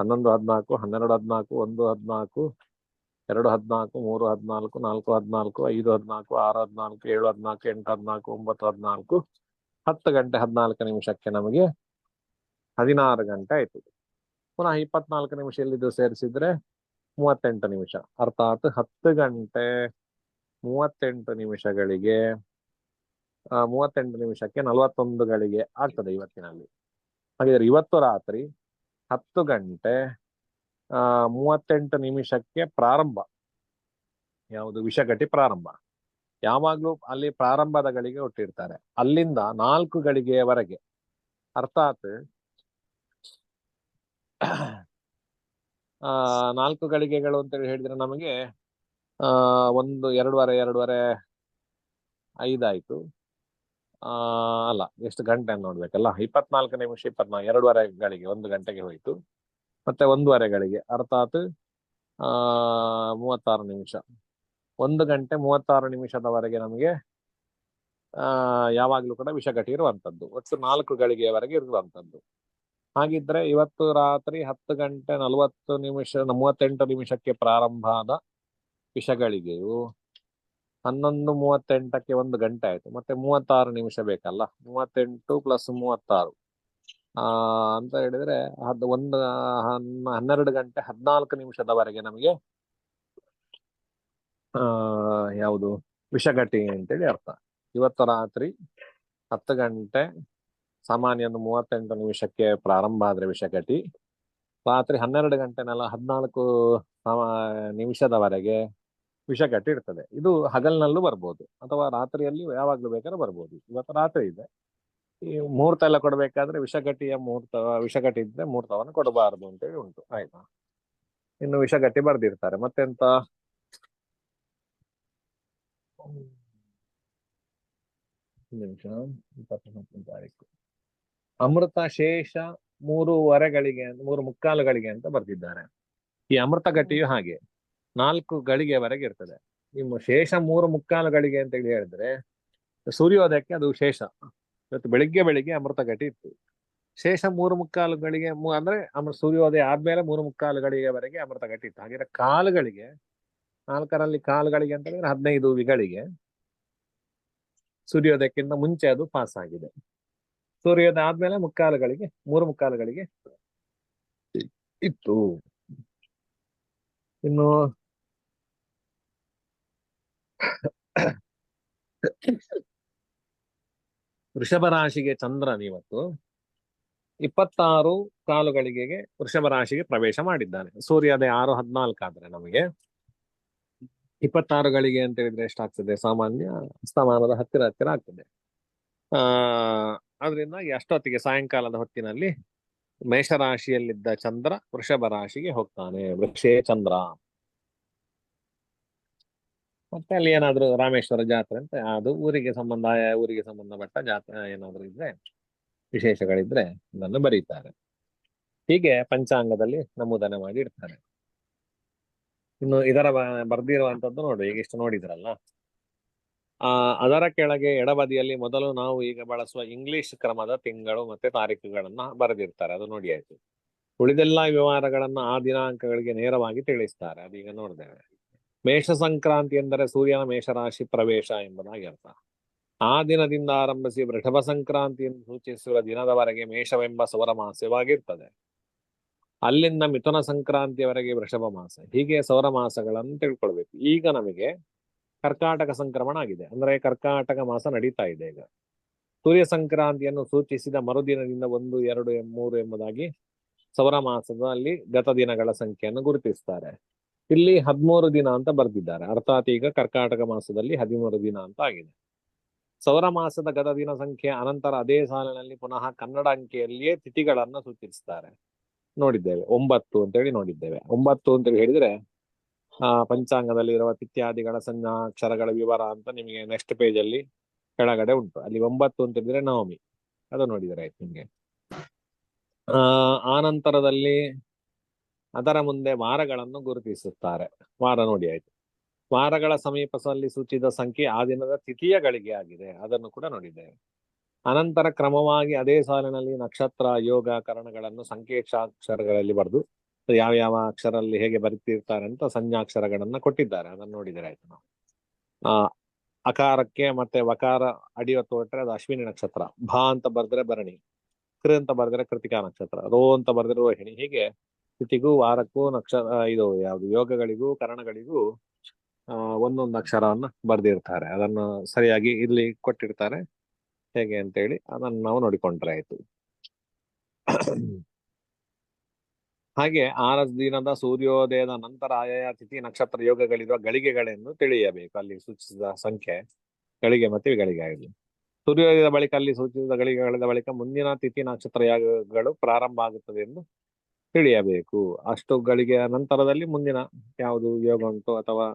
14 11 14 12 14 1 14 2 14 3 14 4 14 5 14 6 14 7 14 8 14 9 14 10 ಗಂಟೆ 14 ನಿಮಿಷಕ್ಕೆ ನಮಗೆ 16 ಗಂಟೆ ಆಯ್ತು. ಪುನಃ 24 ನಿಮಿಷ ಇಲ್ಲಿದ್ದು ಸೇರಿಸಿದ್ರೆ 38 ನಿಮಿಷ. ಅರ್ಥಾತ್ 10 ಗಂಟೆ 38 ನಿಮಿಷಗಳಿಗೆ 38 ನಿಮಿಷಕ್ಕೆ 41 ಗಳಿಗೆ ಆಗ್ತದೆ ಇವತ್ತಿನಲ್ಲಿ. ಹಾಗಿದ್ರೆ ಇವತ್ತು ರಾತ್ರಿ 10 ಗಂಟೆ 38 ನಿಮಿಷಕ್ಕೆ ಪ್ರಾರಂಭ. ಯಾವುದು? ವಿಷಗಟಿ ಪ್ರಾರಂಭ. ಯಾವಾಗ್ಲೂ ಅಲ್ಲಿ ಪ್ರಾರಂಭದ ಗಳಿಗೆ ಒಟ್ಟಿರ್ತಾರೆ. ಅಲ್ಲಿಂದ 4 ಗಳಿಗೆಯವರೆಗೆ, ಅರ್ಥಾತ್ 4 ಗಳಿಗೆಗಳು ಅಂತೇಳಿ ಹೇಳಿದ್ರೆ ನಮಗೆ 1 2:30 5 ಆಯ್ತು. ಅಲ್ಲ, ಎಷ್ಟು ಗಂಟೆ ಅಂತ ನೋಡ್ಬೇಕಲ್ಲ. 24 ನಿಮಿಷ 24 2:30 ಗಳಿಗೆ 1 ಗಂಟೆಗೆ ಹೋಯ್ತು. ಮತ್ತೆ 1:30 ಗಳಿಗೆ ಅರ್ಥಾತ್ 36 ನಿಮಿಷ. 1 ಗಂಟೆ 36 ನಿಮಿಷದವರೆಗೆ ನಮಗೆ ಯಾವಾಗ್ಲೂ ಕೂಡ ವಿಷಗಟಿ ಇರುವಂತದ್ದು. ಒಟ್ಟು 4 ಗಳಿಗೆಯವರೆಗೆ ಇರುವಂತದ್ದು. ಹಾಗಿದ್ರೆ ಇವತ್ತು ರಾತ್ರಿ 10 ಗಂಟೆ 40 ನಿಮಿಷ 38 ನಿಮಿಷಕ್ಕೆ ಪ್ರಾರಂಭ ಆದ ವಿಷಗಳಿಗೆಯು 11:38ಕ್ಕೆ 1 ಗಂಟೆ ಆಯ್ತು. ಮತ್ತೆ 36 ನಿಮಿಷ ಬೇಕಲ್ಲ. 38 ಪ್ಲಸ್ 36 ಅಂತ ಹೇಳಿದ್ರೆ 12 ಗಂಟೆ 14 ನಿಮಿಷದವರೆಗೆ ನಮಗೆ ಯಾವುದು? ವಿಷಗಟಿ ಅಂತೇಳಿ ಅರ್ಥ. ಇವತ್ತು ರಾತ್ರಿ 10 ಗಂಟೆ ಸಾಮಾನ್ಯ 38 ನಿಮಿಷಕ್ಕೆ ಪ್ರಾರಂಭ ಆದ್ರೆ ವಿಷಗಟಿ, ರಾತ್ರಿ 12 ಗಂಟೆ 14 ನಿಮಿಷದವರೆಗೆ ವಿಷಗಟಿ ಇರ್ತದೆ. ಇದು ಹಗಲಿನಲ್ಲೂ ಬರ್ಬೋದು ಅಥವಾ ರಾತ್ರಿಯಲ್ಲಿ ಯಾವಾಗ್ಲೂ ಬೇಕಾದ್ರೆ ಬರ್ಬೋದು. ಇವತ್ತು ರಾತ್ರಿ ಇದೆ. ಈ ಮುಹೂರ್ತ ಎಲ್ಲ ಕೊಡ್ಬೇಕಾದ್ರೆ ವಿಷಗಟಿಯ ವಿಷಗಟಿ ಇದ್ರೆ ಮುಹೂರ್ತವನ್ನು ಕೊಡಬಾರದು ಅಂತೇಳಿ ಉಂಟು. ಆಯ್ತಾ, ಇನ್ನು ವಿಷಗಟಿ ಬರ್ದಿರ್ತಾರೆ. ಮತ್ತೆಂತ ಒಂದು ನಿಮಿಷ. 29ನೇ ತಾರೀಕು ಅಮೃತ ಶೇಷ 3:15 3:45 ಅಂತ ಬರ್ತಿದ್ದಾರೆ. ಈ ಅಮೃತ ಗಟ್ಟಿಯು ಹಾಗೆ 4 ಗಳಿಗೆವರೆಗೆ ಇರ್ತದೆ. ನಿಮ್ಮ ಶೇಷ 3:45 ಅಂತ ಹೇಳಿ ಹೇಳಿದ್ರೆ ಸೂರ್ಯೋದಯಕ್ಕೆ ಅದು ಶೇಷ. ಇವತ್ತು ಬೆಳಿಗ್ಗೆ ಅಮೃತ ಗಟ್ಟಿ ಇತ್ತು. ಶೇಷ 3:45 ಅಂದ್ರೆ ಸೂರ್ಯೋದಯ ಆದ್ಮೇಲೆ 3:45 ಅಮೃತ ಗಟ್ಟಿ ಇತ್ತು. ಹಾಗಿದ್ರೆ ಕಾಲುಗಳಿಗೆ 4ರಲ್ಲಿ ಕಾಲುಗಳಿಗೆ ಅಂತ ಹೇಳಿದ್ರೆ 15 ವಿಗಳಿಗೆ ಸೂರ್ಯೋದಯಕ್ಕಿಂತ ಮುಂಚೆ ಅದು ಪಾಸ್ ಆಗಿದೆ. ಸೂರ್ಯೋದಯ ಆದ್ಮೇಲೆ 3:45 ಇತ್ತು. ಇನ್ನು ವೃಷಭ ರಾಶಿಗೆ ಚಂದ್ರನ್ ಇವತ್ತು 26 ಕಾಲುಗಳಿಗೆ ವೃಷಭ ರಾಶಿಗೆ ಪ್ರವೇಶ ಮಾಡಿದ್ದಾನೆ. ಸೂರ್ಯೋದಯ 6:14 ಆದ್ರೆ ನಮಗೆ 26 ಗಳಿಗೆ ಅಂತ ಹೇಳಿದ್ರೆ ಎಷ್ಟಾಗ್ತದೆ? ಸಾಮಾನ್ಯ ಅಸ್ತಮಾನದ ಹತ್ತಿರ ಆಗ್ತದೆ. ಅದರಿಂದ ಅಷ್ಟೊತ್ತಿಗೆ ಸಾಯಂಕಾಲದ ಹೊತ್ತಿನಲ್ಲಿ ಮೇಷರಾಶಿಯಲ್ಲಿದ್ದ ಚಂದ್ರ ವೃಷಭ ರಾಶಿಗೆ ಹೋಗ್ತಾನೆ. ವೃಕ್ಷೇ ಚಂದ್ರ. ಮತ್ತೆ ಅಲ್ಲಿ ಏನಾದ್ರು ರಾಮೇಶ್ವರ ಜಾತ್ರೆ ಅಂತ ಅದು ಊರಿಗೆ ಸಂಬಂಧಪಟ್ಟ ಜಾತ್ರೆ ಏನಾದ್ರು ಇದ್ರೆ ವಿಶೇಷಗಳಿದ್ರೆ ಇದನ್ನು ಬರೀತಾರೆ. ಹೀಗೆ ಪಂಚಾಂಗದಲ್ಲಿ ನಮೂದನೆ ಮಾಡಿ ಇಡ್ತಾರೆ. ಇನ್ನು ಇದರ ಬರ್ದಿರುವಂತದ್ದು ನೋಡಿ, ಈಗ ಇಷ್ಟು ನೋಡಿದ್ರಲ್ಲ, ಅದರ ಕೆಳಗೆ ಎಡಬದಿಯಲ್ಲಿ ಮೊದಲು ನಾವು ಈಗ ಬಳಸುವ ಇಂಗ್ಲಿಷ್ ಕ್ರಮದ ತಿಂಗಳು ಮತ್ತೆ ತಾರೀಖುಗಳನ್ನ ಬರೆದಿರ್ತಾರೆ. ಅದು ನೋಡಿ ಆಯ್ತು. ಉಳಿದೆಲ್ಲ ವ್ಯವಹಾರಗಳನ್ನ ಆ ದಿನಾಂಕಗಳಿಗೆ ನೇರವಾಗಿ ತಿಳಿಸ್ತಾರೆ. ಅದೀಗ ನೋಡಿದ್ದೇವೆ. ಮೇಷ ಸಂಕ್ರಾಂತಿ ಎಂದರೆ ಸೂರ್ಯನ ಮೇಷರಾಶಿ ಪ್ರವೇಶ ಎಂಬುದಾಗಿ ಅರ್ಥ. ಆ ದಿನದಿಂದ ಆರಂಭಿಸಿ ವೃಷಭ ಸಂಕ್ರಾಂತಿಯನ್ನು ಸೂಚಿಸುವ ದಿನದವರೆಗೆ ಮೇಷವೆಂಬ ಸೌರಮಾಸವಾಗಿರ್ತದೆ. ಅಲ್ಲಿಂದ ಮಿಥುನ ಸಂಕ್ರಾಂತಿಯವರೆಗೆ ವೃಷಭ ಮಾಸ. ಹೀಗೆ ಸೌರಮಾಸಗಳನ್ನು ತಿಳ್ಕೊಳ್ಬೇಕು. ಈಗ ನಮಗೆ ಕರ್ಕಾಟಕ ಸಂಕ್ರಮಣ ಆಗಿದೆ, ಅಂದ್ರೆ ಕರ್ಕಾಟಕ ಮಾಸ ನಡೀತಾ ಇದೆ ಈಗ. ಸೂರ್ಯ ಸಂಕ್ರಾಂತಿಯನ್ನು ಸೂಚಿಸಿದ ಮರುದಿನದಿಂದ 1, 2, 3 ಎಂಬುದಾಗಿ ಸೌರಮಾಸದಲ್ಲಿ ಗತ ದಿನಗಳ ಸಂಖ್ಯೆಯನ್ನು ಗುರುತಿಸ್ತಾರೆ. ಇಲ್ಲಿ 13 ದಿನ ಅಂತ ಬರ್ದಿದ್ದಾರೆ. ಅರ್ಥಾತ್ ಈಗ ಕರ್ಕಾಟಕ ಮಾಸದಲ್ಲಿ 13 ದಿನ ಅಂತ ಆಗಿದೆ. ಸೌರ ಮಾಸದ ಗತ ದಿನ ಸಂಖ್ಯೆ ಅನಂತರ ಅದೇ ಸಾಲಿನಲ್ಲಿ ಪುನಃ ಕನ್ನಡ ಅಂಕೆಯಲ್ಲಿಯೇ ತಿಥಿಗಳನ್ನ ಸೂಚಿಸ್ತಾರೆ. ನೋಡಿದ್ದೇವೆ 9 ಅಂತೇಳಿ ನೋಡಿದ್ದೇವೆ. 9 ಅಂತೇಳಿ ಹೇಳಿದ್ರೆ ಪಂಚಾಂಗದಲ್ಲಿ ಇರುವ ತಿಥ್ಯಾದಿಗಳ ಸಂಜ್ಞಾಕ್ಷರಗಳ ವಿವರ ಅಂತ ನಿಮಗೆ ನೆಕ್ಸ್ಟ್ ಪೇಜ್ ಅಲ್ಲಿ ಕೆಳಗಡೆ ಉಂಟು. ಅಲ್ಲಿ 9 ಅಂತ ಹೇಳಿದ್ರೆ ನವಮಿ, ಅದು ನೋಡಿದರೆ ಆಯ್ತು ನಿಮ್ಗೆ. ಆ ನಂತರದಲ್ಲಿ ಅದರ ಮುಂದೆ ವಾರಗಳನ್ನು ಗುರುತಿಸುತ್ತಾರೆ. ವಾರ ನೋಡಿ ಆಯ್ತು. ವಾರಗಳ ಸಮೀಪದಲ್ಲಿ ಸೂಚಿಸಿದ ಸಂಖ್ಯೆ ಆ ದಿನದ ತಿಥಿಯ ಗಳಿಗೆ ಆಗಿದೆ, ಅದನ್ನು ಕೂಡ ನೋಡಿದ್ದೇವೆ. ಅನಂತರ ಕ್ರಮವಾಗಿ ಅದೇ ಸಾಲಿನಲ್ಲಿ ನಕ್ಷತ್ರ, ಯೋಗ, ಕರಣಗಳನ್ನು ಸಂಕೇತಾಕ್ಷರಗಳಲ್ಲಿ ಬರೆದು ಯಾವ ಅಕ್ಷರಲ್ಲಿ ಹೇಗೆ ಬರೀತಿರ್ತಾರೆ ಅಂತ ಸಂಜ್ಞಾಕ್ಷರಗಳನ್ನ ಕೊಟ್ಟಿದ್ದಾರೆ. ಅದನ್ನು ನೋಡಿದರೆ ಆಯ್ತು ನಾವು. ಅಕಾರಕ್ಕೆ ಮತ್ತೆ ವಕಾರ ಅಡಿಯೊತ್ತು ಹೊಟ್ರೆ ಅದು ಅಶ್ವಿನಿ ನಕ್ಷತ್ರ. ಭಾ ಅಂತ ಬರೆದ್ರೆ ಭರಣಿ, ಕೃ ಅಂತ ಬರೆದ್ರೆ ಕೃತಿಕಾ ನಕ್ಷತ್ರ, ರೋ ಅಂತ ಬರೆದ್ರೆ ರೋಹಿಣಿ. ಹೀಗೆ ತಿಥಿಗೂ ವಾರಕ್ಕೂ ಇದು ಯಾವುದು ಯೋಗಗಳಿಗೂ ಕರಣಗಳಿಗೂ ಒಂದೊಂದು ಅಕ್ಷರವನ್ನ ಬರೆದಿರ್ತಾರೆ. ಅದನ್ನು ಸರಿಯಾಗಿ ಇಲ್ಲಿ ಕೊಟ್ಟಿರ್ತಾರೆ. ಹೇಗೆ ಅಂತೇಳಿ ಅದನ್ನು ನಾವು ನೋಡಿಕೊಂಡ್ರೆ ಆಯ್ತು. ಹಾಗೆ 6 ದಿನದ ಸೂರ್ಯೋದಯದ ನಂತರ ಆಯಾ ತಿಥಿ ನಕ್ಷತ್ರ ಯೋಗಗಳಿರುವ ಗಳಿಗೆಗಳೆಂದು ತಿಳಿಯಬೇಕು. ಅಲ್ಲಿ ಸೂಚಿಸಿದ ಸಂಖ್ಯೆ ಗಳಿಗೆ ಮತ್ತೆ ಗಳಿಗೆ ಆಗಲಿ. ಸೂರ್ಯೋದಯದ ಬಳಿಕ ಅಲ್ಲಿ ಸೂಚಿಸಿದ ಗಳಿಗೆಗಳ ಬಳಿಕ ಮುಂದಿನ ತಿಥಿ ನಕ್ಷತ್ರ ಯೋಗಗಳು ಪ್ರಾರಂಭ ಆಗುತ್ತದೆ ಎಂದು ತಿಳಿಯಬೇಕು. ಅಷ್ಟು ಗಳಿಗೆ ನಂತರದಲ್ಲಿ ಮುಂದಿನ ಯಾವುದು ಯೋಗ ಉಂಟು ಅಥವಾ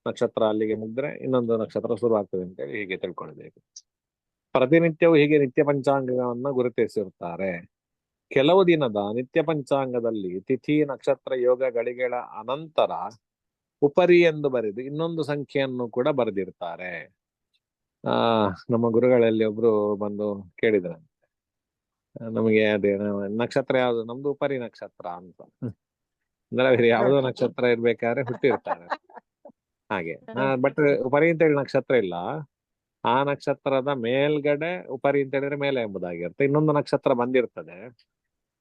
ನಕ್ಷತ್ರ ಅಲ್ಲಿಗೆ ಮುಗಿದ್ರೆ ಇನ್ನೊಂದು ನಕ್ಷತ್ರ ಶುರು ಆಗ್ತದೆ ಅಂತೇಳಿ ಹೀಗೆ ತಿಳ್ಕೊಳ್ಬೇಕು. ಪ್ರತಿನಿತ್ಯವೂ ಹೀಗೆ ನಿತ್ಯ ಪಂಚಾಂಗವನ್ನ ಗುರುತಿಸಿರುತ್ತಾರೆ. ಕೆಲವು ದಿನದ ನಿತ್ಯ ಪಂಚಾಂಗದಲ್ಲಿ ತಿಥಿ ನಕ್ಷತ್ರ ಯೋಗ ಗಳಿಗೆಗಳ ಅನಂತರ ಉಪರಿ ಎಂದು ಬರೆದು ಇನ್ನೊಂದು ಸಂಖ್ಯೆಯನ್ನು ಕೂಡ ಬರೆದಿರ್ತಾರೆ. ನಮ್ಮ ಗುರುಗಳಲ್ಲಿ ಒಬ್ರು ಬಂದು ಕೇಳಿದ್ರ, ನಮಗೆ ಅದೇ ನಕ್ಷತ್ರ ಯಾವುದು? ನಮ್ದು ಉಪರಿ ನಕ್ಷತ್ರ ಅಂತ. ಅಂದ್ರೆ ಯಾವುದೋ ನಕ್ಷತ್ರ ಇರ್ಬೇಕಾದ್ರೆ ಹುಟ್ಟಿರ್ತಾರೆ ಹಾಗೆ. ಬಟ್ ಉಪರಿ ಅಂತ ಹೇಳಿ ನಕ್ಷತ್ರ ಇಲ್ಲ. ಆ ನಕ್ಷತ್ರದ ಮೇಲ್ಗಡೆ ಉಪರಿ ಅಂತ ಹೇಳಿದ್ರೆ ಮೇಲೆ ಎಂಬುದಾಗಿರುತ್ತೆ. ಇನ್ನೊಂದು ನಕ್ಷತ್ರ ಬಂದಿರ್ತದೆ.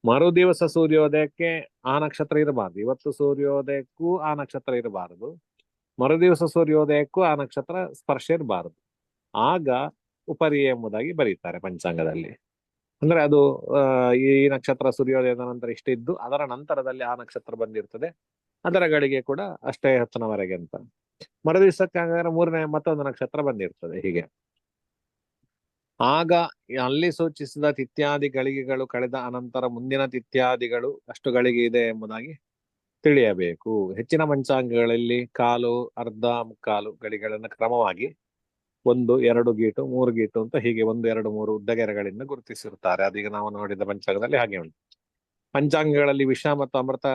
ಮರು ದಿವಸ ಸೂರ್ಯೋದಯಕ್ಕೆ ಆ ನಕ್ಷತ್ರ ಇರಬಾರ್ದು. ಇವತ್ತು ಸೂರ್ಯೋದಯಕ್ಕೂ ಆ ನಕ್ಷತ್ರ ಇರಬಾರದು, ಮರು ದಿವಸ ಸೂರ್ಯೋದಯಕ್ಕೂ ಆ ನಕ್ಷತ್ರ ಸ್ಪರ್ಶ ಇರಬಾರದು. ಆಗ ಉಪರಿ ಎಂಬುದಾಗಿ ಬರೀತಾರೆ ಪಂಚಾಂಗದಲ್ಲಿ. ಅಂದ್ರೆ ಅದು ಈ ನಕ್ಷತ್ರ ಸೂರ್ಯೋದಯದ ನಂತರ ಇಷ್ಟಿದ್ದು ಅದರ ನಂತರದಲ್ಲಿ ಆ ನಕ್ಷತ್ರ ಬಂದಿರ್ತದೆ, ಅದರ ಗಳಿಗೆ ಕೂಡ ಅಷ್ಟೇ ಹೊತ್ತಿನವರೆಗೆ ಅಂತ. ಮರು ದಿವಸಕ್ಕೆ ಮೂರನೇ ಮತ್ತೊಂದು ನಕ್ಷತ್ರ ಬಂದಿರ್ತದೆ. ಹೀಗೆ ಆಗ ಅಲ್ಲಿ ಸೂಚಿಸಿದ ತಿಥ್ಯಾದಿ ಗಳಿಗೆಗಳು ಕಳೆದ ಅನಂತರ ಮುಂದಿನ ತಿಥ್ಯಾದಿಗಳು ಅಷ್ಟು ಗಳಿಗೆ ಇದೆ ಎಂಬುದಾಗಿ ತಿಳಿಯಬೇಕು. ಹೆಚ್ಚಿನ ಪಂಚಾಂಗಗಳಲ್ಲಿ ಕಾಲು, ಅರ್ಧ, ಮುಕ್ಕಾಲು ಗಡಿಗಳನ್ನು ಕ್ರಮವಾಗಿ 1, 2 ಗೀಟು, 3 ಗೀಟು ಅಂತ ಹೀಗೆ 1, 2, 3 ಉದ್ದಗೆರೆಗಳಿಂದ ಗುರುತಿಸಿರುತ್ತಾರೆ. ಅದೀಗ ನಾವು ನೋಡಿದ ಪಂಚಾಂಗದಲ್ಲಿ ಹಾಗೆ ಉಂಟು. ಪಂಚಾಂಗಗಳಲ್ಲಿ ವಿಷ ಮತ್ತು ಅಮೃತ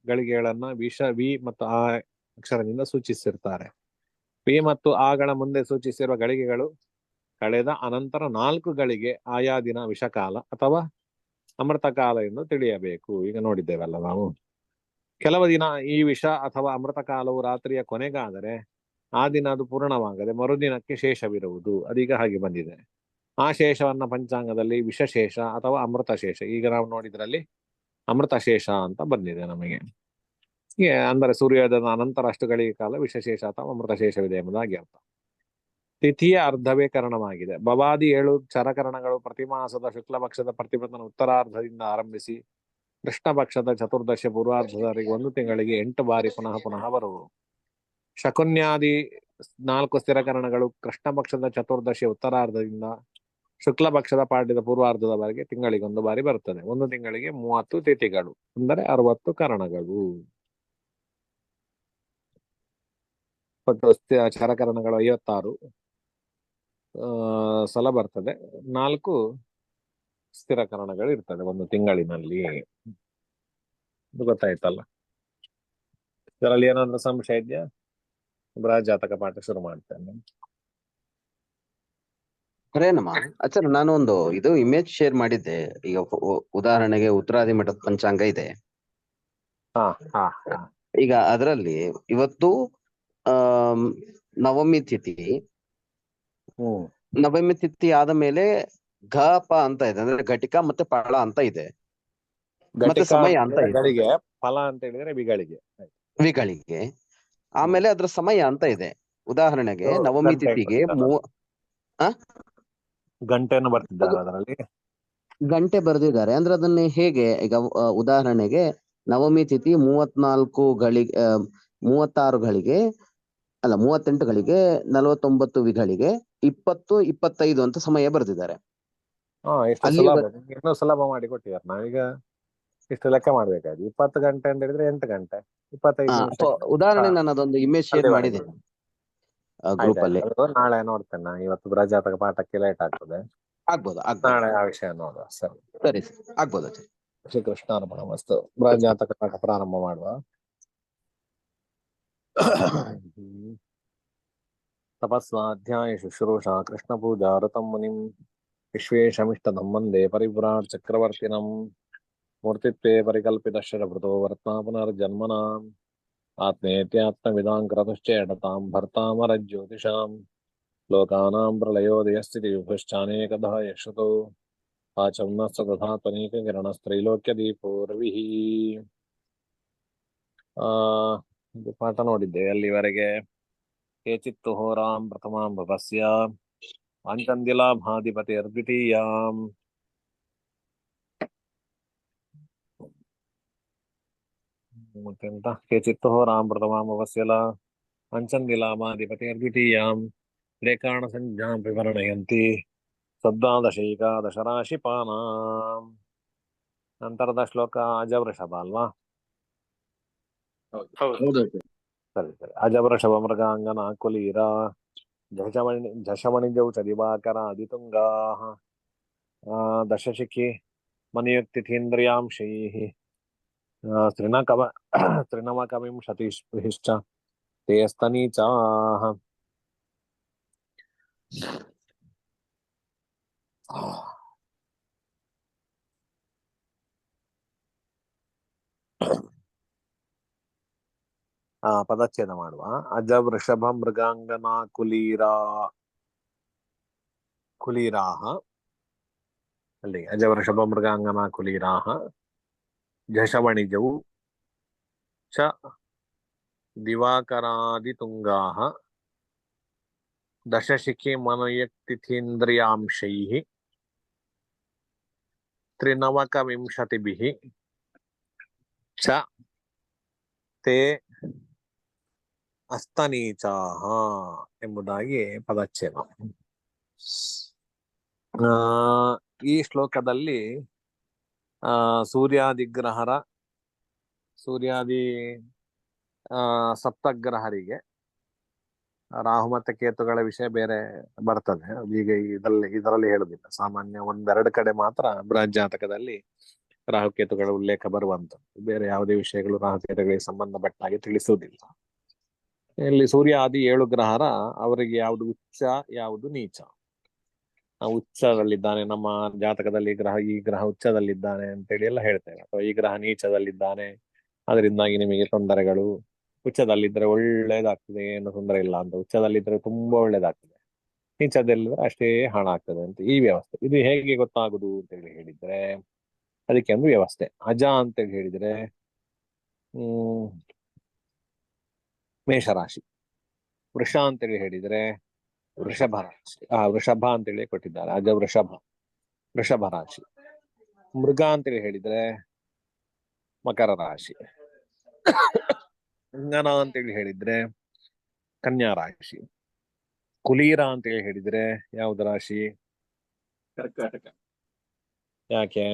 ಗಳಿಗೆಗಳನ್ನ ವಿಷ, ವಿ ಮತ್ತು ಆ ಅಕ್ಷರದಿಂದ ಸೂಚಿಸಿರ್ತಾರೆ. ವಿ ಮತ್ತು ಆಗಳ ಮುಂದೆ ಸೂಚಿಸಿರುವ ಗಳಿಗೆಗಳು ಕಳೆದ ಅನಂತರ 4 ಗಳಿಗೆ ಆಯಾ ದಿನ ವಿಷಕಾಲ ಅಥವಾ ಅಮೃತ ಕಾಲ ಎಂದು ತಿಳಿಯಬೇಕು. ಈಗ ನೋಡಿದ್ದೇವಲ್ಲ ನಾವು. ಕೆಲವು ದಿನ ಈ ವಿಷ ಅಥವಾ ಅಮೃತ ಕಾಲವು ರಾತ್ರಿಯ ಕೊನೆಗಾದರೆ ಆ ದಿನ ಅದು ಪೂರ್ಣವಾಗದೆ ಮರುದಿನಕ್ಕೆ ಶೇಷವಿರುವುದು. ಅದೀಗ ಹಾಗೆ ಬಂದಿದೆ. ಆ ಶೇಷವನ್ನ ಪಂಚಾಂಗದಲ್ಲಿ ವಿಷಶೇಷ ಅಥವಾ ಅಮೃತ ಶೇಷ, ಈಗ ನಾವು ನೋಡಿದ್ರಲ್ಲಿ ಅಮೃತ ಶೇಷ ಅಂತ ಬಂದಿದೆ ನಮಗೆ. ಅಂದರೆ ಸೂರ್ಯೋದಯದ ಅನಂತರ ಅಷ್ಟು ಗಳಿಗೆ ಕಾಲ ವಿಷಶೇಷ ಅಥವಾ ಅಮೃತ ಶೇಷವಿದೆ ಎಂಬುದಾಗಿ ಅರ್ಥ. ತಿಥಿಯ ಅರ್ಧವೇ ಕರಣವಾಗಿದೆ. ಭವಾದಿ 7 ಚರಕರಣಗಳು ಪ್ರತಿ ಮಾಸದ ಶುಕ್ಲ ಪಕ್ಷದ ಪ್ರತಿಪದನ ಉತ್ತರಾರ್ಧದಿಂದ ಆರಂಭಿಸಿ ಕೃಷ್ಣ ಪಕ್ಷದ ಚತುರ್ದಶಿ ಪೂರ್ವಾರ್ಧದವರೆಗೆ 1 ತಿಂಗಳಿಗೆ 8 ಬಾರಿ ಪುನಃ ಪುನಃ ಬರುವು. ಶಕುನ್ಯಾದಿ 4 ಸ್ಥಿರಕರಣಗಳು ಕೃಷ್ಣ ಪಕ್ಷದ ಚತುರ್ದಶಿ ಉತ್ತರಾರ್ಧದಿಂದ ಶುಕ್ಲ ಪಕ್ಷದ ಪಾಡ್ಯದ ಪೂರ್ವಾರ್ಧದವರೆಗೆ ತಿಂಗಳಿಗೆ 1 ಬಾರಿ ಬರುತ್ತದೆ. 1 ತಿಂಗಳಿಗೆ 30 ತಿಥಿಗಳು, ಅಂದರೆ 60 ಕರಣಗಳು. ಒಟ್ಟು ಚರಕರಣಗಳು 56 ಸಲ ಬರ್ತದೆ. 4 ಸ್ಥಿರಕರಣಗಳು ಇರ್ತದೆ 1 ತಿಂಗಳಿನಲ್ಲಿ. ಇದು ಗೊತ್ತಾಯ್ತಲ್ಲ. ಇದರಲ್ಲಿ ಏನಾದ್ರೂ ಸಂಶಯ ಇದೆಯಾ? ಬೃಹಜ್ಜಾತಕ ಪಾಠ ಶುರು ಮಾಡ್ತೇನೆ. ಹರೇನಮ್ಮ ಆಚಾರ್ಯ, ನಾನು ಒಂದು ಇದು ಇಮೇಜ್ ಶೇರ್ ಮಾಡಿದ್ದೆ. ಈಗ ಉದಾಹರಣೆಗೆ ಉತ್ತರಾದಿ ಮಠದ ಪಂಚಾಂಗ ಇದೆ. ಹಾ ಹಾ ಹಾ. ಈಗ ಅದರಲ್ಲಿ ಇವತ್ತು ನವಮಿ ತಿಥಿ. ನವಮಿ ತಿಥಿ ಆದ ಮೇಲೆ ಘ ಪ ಅಂತ ಇದೆ, ಅಂದ್ರೆ ಘಟಿಕ ಮತ್ತೆ ಫಳ ಅಂತ ಇದೆ, ಮತ್ತೆ ಸಮಯ ಅಂತ ಇದೆ. ಗಳಿಗೆ ಫಲ ಅಂತ ಹೇಳಿದ್ರೆ ವಿಗಳಿಗೆ. ವಿಗಳಿಗೆ ಆಮೇಲೆ ಅದ್ರ ಸಮಯ ಅಂತ ಇದೆ. ಉದಾಹರಣೆಗೆ ನವಮಿ ತಿಥಿಗೆ ಗಂಟೆಯನ್ನು ಬರ್ತಿದ್ದಾರೆ ಅದರಲ್ಲಿ. ಗಂಟೆ ಬರೆದಿದ್ದಾರೆ. ಅಂದ್ರೆ ಅದನ್ನ ಹೇಗೆ, ಈಗ ಉದಾಹರಣೆಗೆ ನವಮಿ ತಿಥಿ 34 ಗಳಿಗೆ 36 ಗಳಿಗೆ ಅಲ್ಲ 38 ಗಳಿಗೆ 49 ವಿಗಳಿಗೆ 20, 25 ಅಂತ ಸಮಯ ಬರೆದಿದ್ದಾರೆ. ಎಷ್ಟು ಸುಲಭ, ಇನ್ನೂ ಸುಲಭ ಮಾಡಿ ಕೊಟ್ಟಿದ್ದಾರೆ. ನಾವೀಗ ಇಷ್ಟು ಲೆಕ್ಕ ಮಾಡ್ಬೇಕಾದ್ರೆ 20 ಗಂಟೆ ಅಂತ ಹೇಳಿದ್ರೆ 8 ಗಂಟೆ 25 ನಿಮಿಷ. ಉದಾಹರಣೆ ನಾನು ಅದೊಂದು ಇಮೇಜ್ ಶೇರ್ ಮಾಡಿದ್ದೀನಿ ಗ್ರೂಪ್ ಅಲ್ಲಿ. ನಾಳೆ ನೋಡ್ತೇನೆ ನಾನು. ಇವತ್ತು ಬೃಹಜ್ಜಾತಕ ಪಾಠಕ್ಕೆ ಲೇಟ್ ಆಗ್ತದೆ. ಆಗ್ಬೋದು ನಾಳೆ ಆ ವಿಷಯ ನೋಡುವ. ಸರಿ ಸರಿ ಆಗ್ಬೋದು. ಶ್ರೀಕೃಷ್ಣ ಅರ್ಪಣಮಸ್ತು. ಬೃಹಜ್ಜಾತಕ ಪಾಠ ಪ್ರಾರಂಭ ಮಾಡುವ. ತಪಸ್ವಾಧ್ಯಾಯ ಶುಶ್ರೂಷಾ ಕೃಷ್ಣ ಪೂಜಾ ಋತಂ ಮುನಿಂ ವಿಶ್ವೇಶಮಿಷ್ಟದಂ ವಂದೇ ಪರಿವ್ರಾಟ್ ಚಕ್ರವರ್ತಿನಂ ಮೂರ್ತಿತ್ವೇ ಪರಿಕಲ್ಪಿತಶ್ಚರಭೃತೋ ವರ್ತ್ನಾ ಪುನರ್ಜನ್ಮನಾಂ ಆತ್ಮೇತ್ಯಾತ್ಮವಿದಾಂ ಕ್ರತುಶ್ಚೇಡತಾಂ ಭರ್ತಾಮರಜ್ಯೋತಿಷಾಂ ಲೋಕಾನಾಂ ಪ್ರಳಯೋದಯಸ್ಥಿತಿಯುಗಶ್ಚಾನೇಕಧಾ ಯಶ್ರುತೋ ವಾಚಂ ನ ಸದಧಾ ತ್ವನೀಕಕಿರಣಸ್ತ್ರೈಲೋಕ್ಯದೀಪೋ ರವಿಃ. ಇದು ಪಾಠ ನೋಡಿದ್ದೇವೆ ಅಲ್ಲಿವರೆಗೆ. ಕೇಚಿತ್ತು ಹೋರಾಂ ಪ್ರಥಮಾಂ ಭವಸ್ಯ ವಾಂಚಂದಿಲಾಭಾಧಿಪತಿರ್ದ್ವಿತೀಯಾಂ. ಮತ್ತೆಂತ? ಕೇಚಿತ್ತು ಹೋರಾಂ ಪ್ರಥಮಾಂ ಭವಸ್ಯ ವಾಂಚಂದಿಲಾಭಾಧಿಪತಿರ್ದ್ವಿತೀಯಾಂ ರೇಕಾಣ ಸಂಜ್ಞಾಂ ವಿವರಣಯಂತಿ ಸದ್ವಾದಶೈಕಾದಶರಾಶಿಪಾನಾಂ. ನಂತರದ ಶ್ಲೋಕ ಅಜವೃಷಭ ಅಲ್ವಾ? ಸರಿ ಸರಿ. ಅಜವೃಷಭ ಮೃಗಾಂಗನ ಕುಲೀರ ಝಷಮಣಿಜೌಚ ದಿವಾಕರ ಅದಿತುಂಗಾಃ ದಶಶಿಖಿ ಮನಿಯುಕ್ತಿಥೀಂದ್ರಿಯಾಂಶೈಃ ತ್ರಿನವಕವಿಂಶತಿಶ್ಚ ತೇ ಸ್ತನೀಚಾಃ. ಪದಚ್ಛೇದ ಮಾಡುವ. ಅಜ ವೃಷಭ ಮೃಗಾಂಗನಾ ಕುಲೀರಾಹ ಅಲ್ಲಿ ಅಜ ವೃಷಭ ಮೃಗಾಂಗನಾ ಕುಲೀರಾಹ ಝಷವಣಿಜೌ ಚ ದಿವಾಕರಾದಿತುಂಗಾಃ ದಶಶಿಖಿ ಮನಯತಿಥೀಂದ್ರಿಯಾಂಶೈಃ ತ್ರಿನವಕವಿಂಶತಿಭಿಃ ಚ ತೇ ಅಸ್ತನೀಚಾಃ ಎಂಬುದಾಗಿ ಪದಚ್ಛೇದ. ಈ ಶ್ಲೋಕದಲ್ಲಿ ಸೂರ್ಯಾದಿಗ್ರಹರ ಸೂರ್ಯಾದಿ ಸಪ್ತಗ್ರಹರಿಗೆ ರಾಹು ಮತ್ತೆ ಕೇತುಗಳ ವಿಷಯ ಬೇರೆ ಬರ್ತದೆ. ಈಗ ಇದರಲ್ಲಿ ಹೇಳುದಿಲ್ಲ, ಸಾಮಾನ್ಯ ಒಂದೆರಡು ಕಡೆ ಮಾತ್ರ ಬೃಹಜ್ಜಾತಕದಲ್ಲಿ ರಾಹುಕೇತುಗಳ ಉಲ್ಲೇಖ ಬರುವಂತದ್ದು. ಬೇರೆ ಯಾವುದೇ ವಿಷಯಗಳು ರಾಹುಕೇತುಗಳಿಗೆ ಸಂಬಂಧಪಟ್ಟಾಗಿ ತಿಳಿಸುವುದಿಲ್ಲ. ಇಲ್ಲಿ ಸೂರ್ಯ ಆದಿ 7 ಗ್ರಹರ ಅವರಿಗೆ ಯಾವುದು ಉಚ್ಚ ಯಾವುದು ನೀಚ. ಉಚ್ಚದಲ್ಲಿದ್ದಾನೆ, ನಮ್ಮ ಜಾತಕದಲ್ಲಿ ಈ ಗ್ರಹ ಉಚ್ಚದಲ್ಲಿದ್ದಾನೆ ಅಂತೇಳಿ ಎಲ್ಲ ಹೇಳ್ತೇವೆ. ಅಥವಾ ಈ ಗ್ರಹ ನೀಚದಲ್ಲಿದ್ದಾನೆ, ಅದರಿಂದಾಗಿ ನಿಮಗೆ ತೊಂದರೆಗಳು. ಉಚ್ಚದಲ್ಲಿದ್ರೆ ಒಳ್ಳೇದಾಗ್ತದೆ, ಏನು ತೊಂದರೆ ಇಲ್ಲ ಅಂತ. ಉಚ್ಚದಲ್ಲಿದ್ರೆ ತುಂಬಾ ಒಳ್ಳೇದಾಗ್ತದೆ, ನೀಚದಲ್ಲಿದ್ರೆ ಅಷ್ಟೇ ಹಾಳಾಗ್ತದೆ ಅಂತ ಈ ವ್ಯವಸ್ಥೆ. ಇದು ಹೇಗೆ ಗೊತ್ತಾಗುದು ಅಂತೇಳಿ ಹೇಳಿದ್ರೆ ಅದಕ್ಕೆ ಒಂದು ವ್ಯವಸ್ಥೆ. ಅಜ ಅಂತೇಳಿ ಹೇಳಿದ್ರೆ ಮೇಷರಾಶಿ. ವೃಷ ಅಂತೇಳಿ ಹೇಳಿದ್ರೆ ವೃಷಭ ರಾಶಿ. ವೃಷಭ ಅಂತೇಳಿ ಕೊಟ್ಟಿದ್ದಾರೆ, ಅಜ ವೃಷಭ ರಾಶಿ. ಮೃಗ ಅಂತೇಳಿ ಹೇಳಿದ್ರೆ ಮಕರ ರಾಶಿ. ಅಂಗನ ಅಂತೇಳಿ ಹೇಳಿದ್ರೆ ಕನ್ಯಾ ರಾಶಿ. ಕುಲೀರ ಅಂತೇಳಿ ಹೇಳಿದ್ರೆ ಯಾವ್ದು ರಾಶಿ? ಕರ್ಕಾಟಕ. ಯಾಕೆ?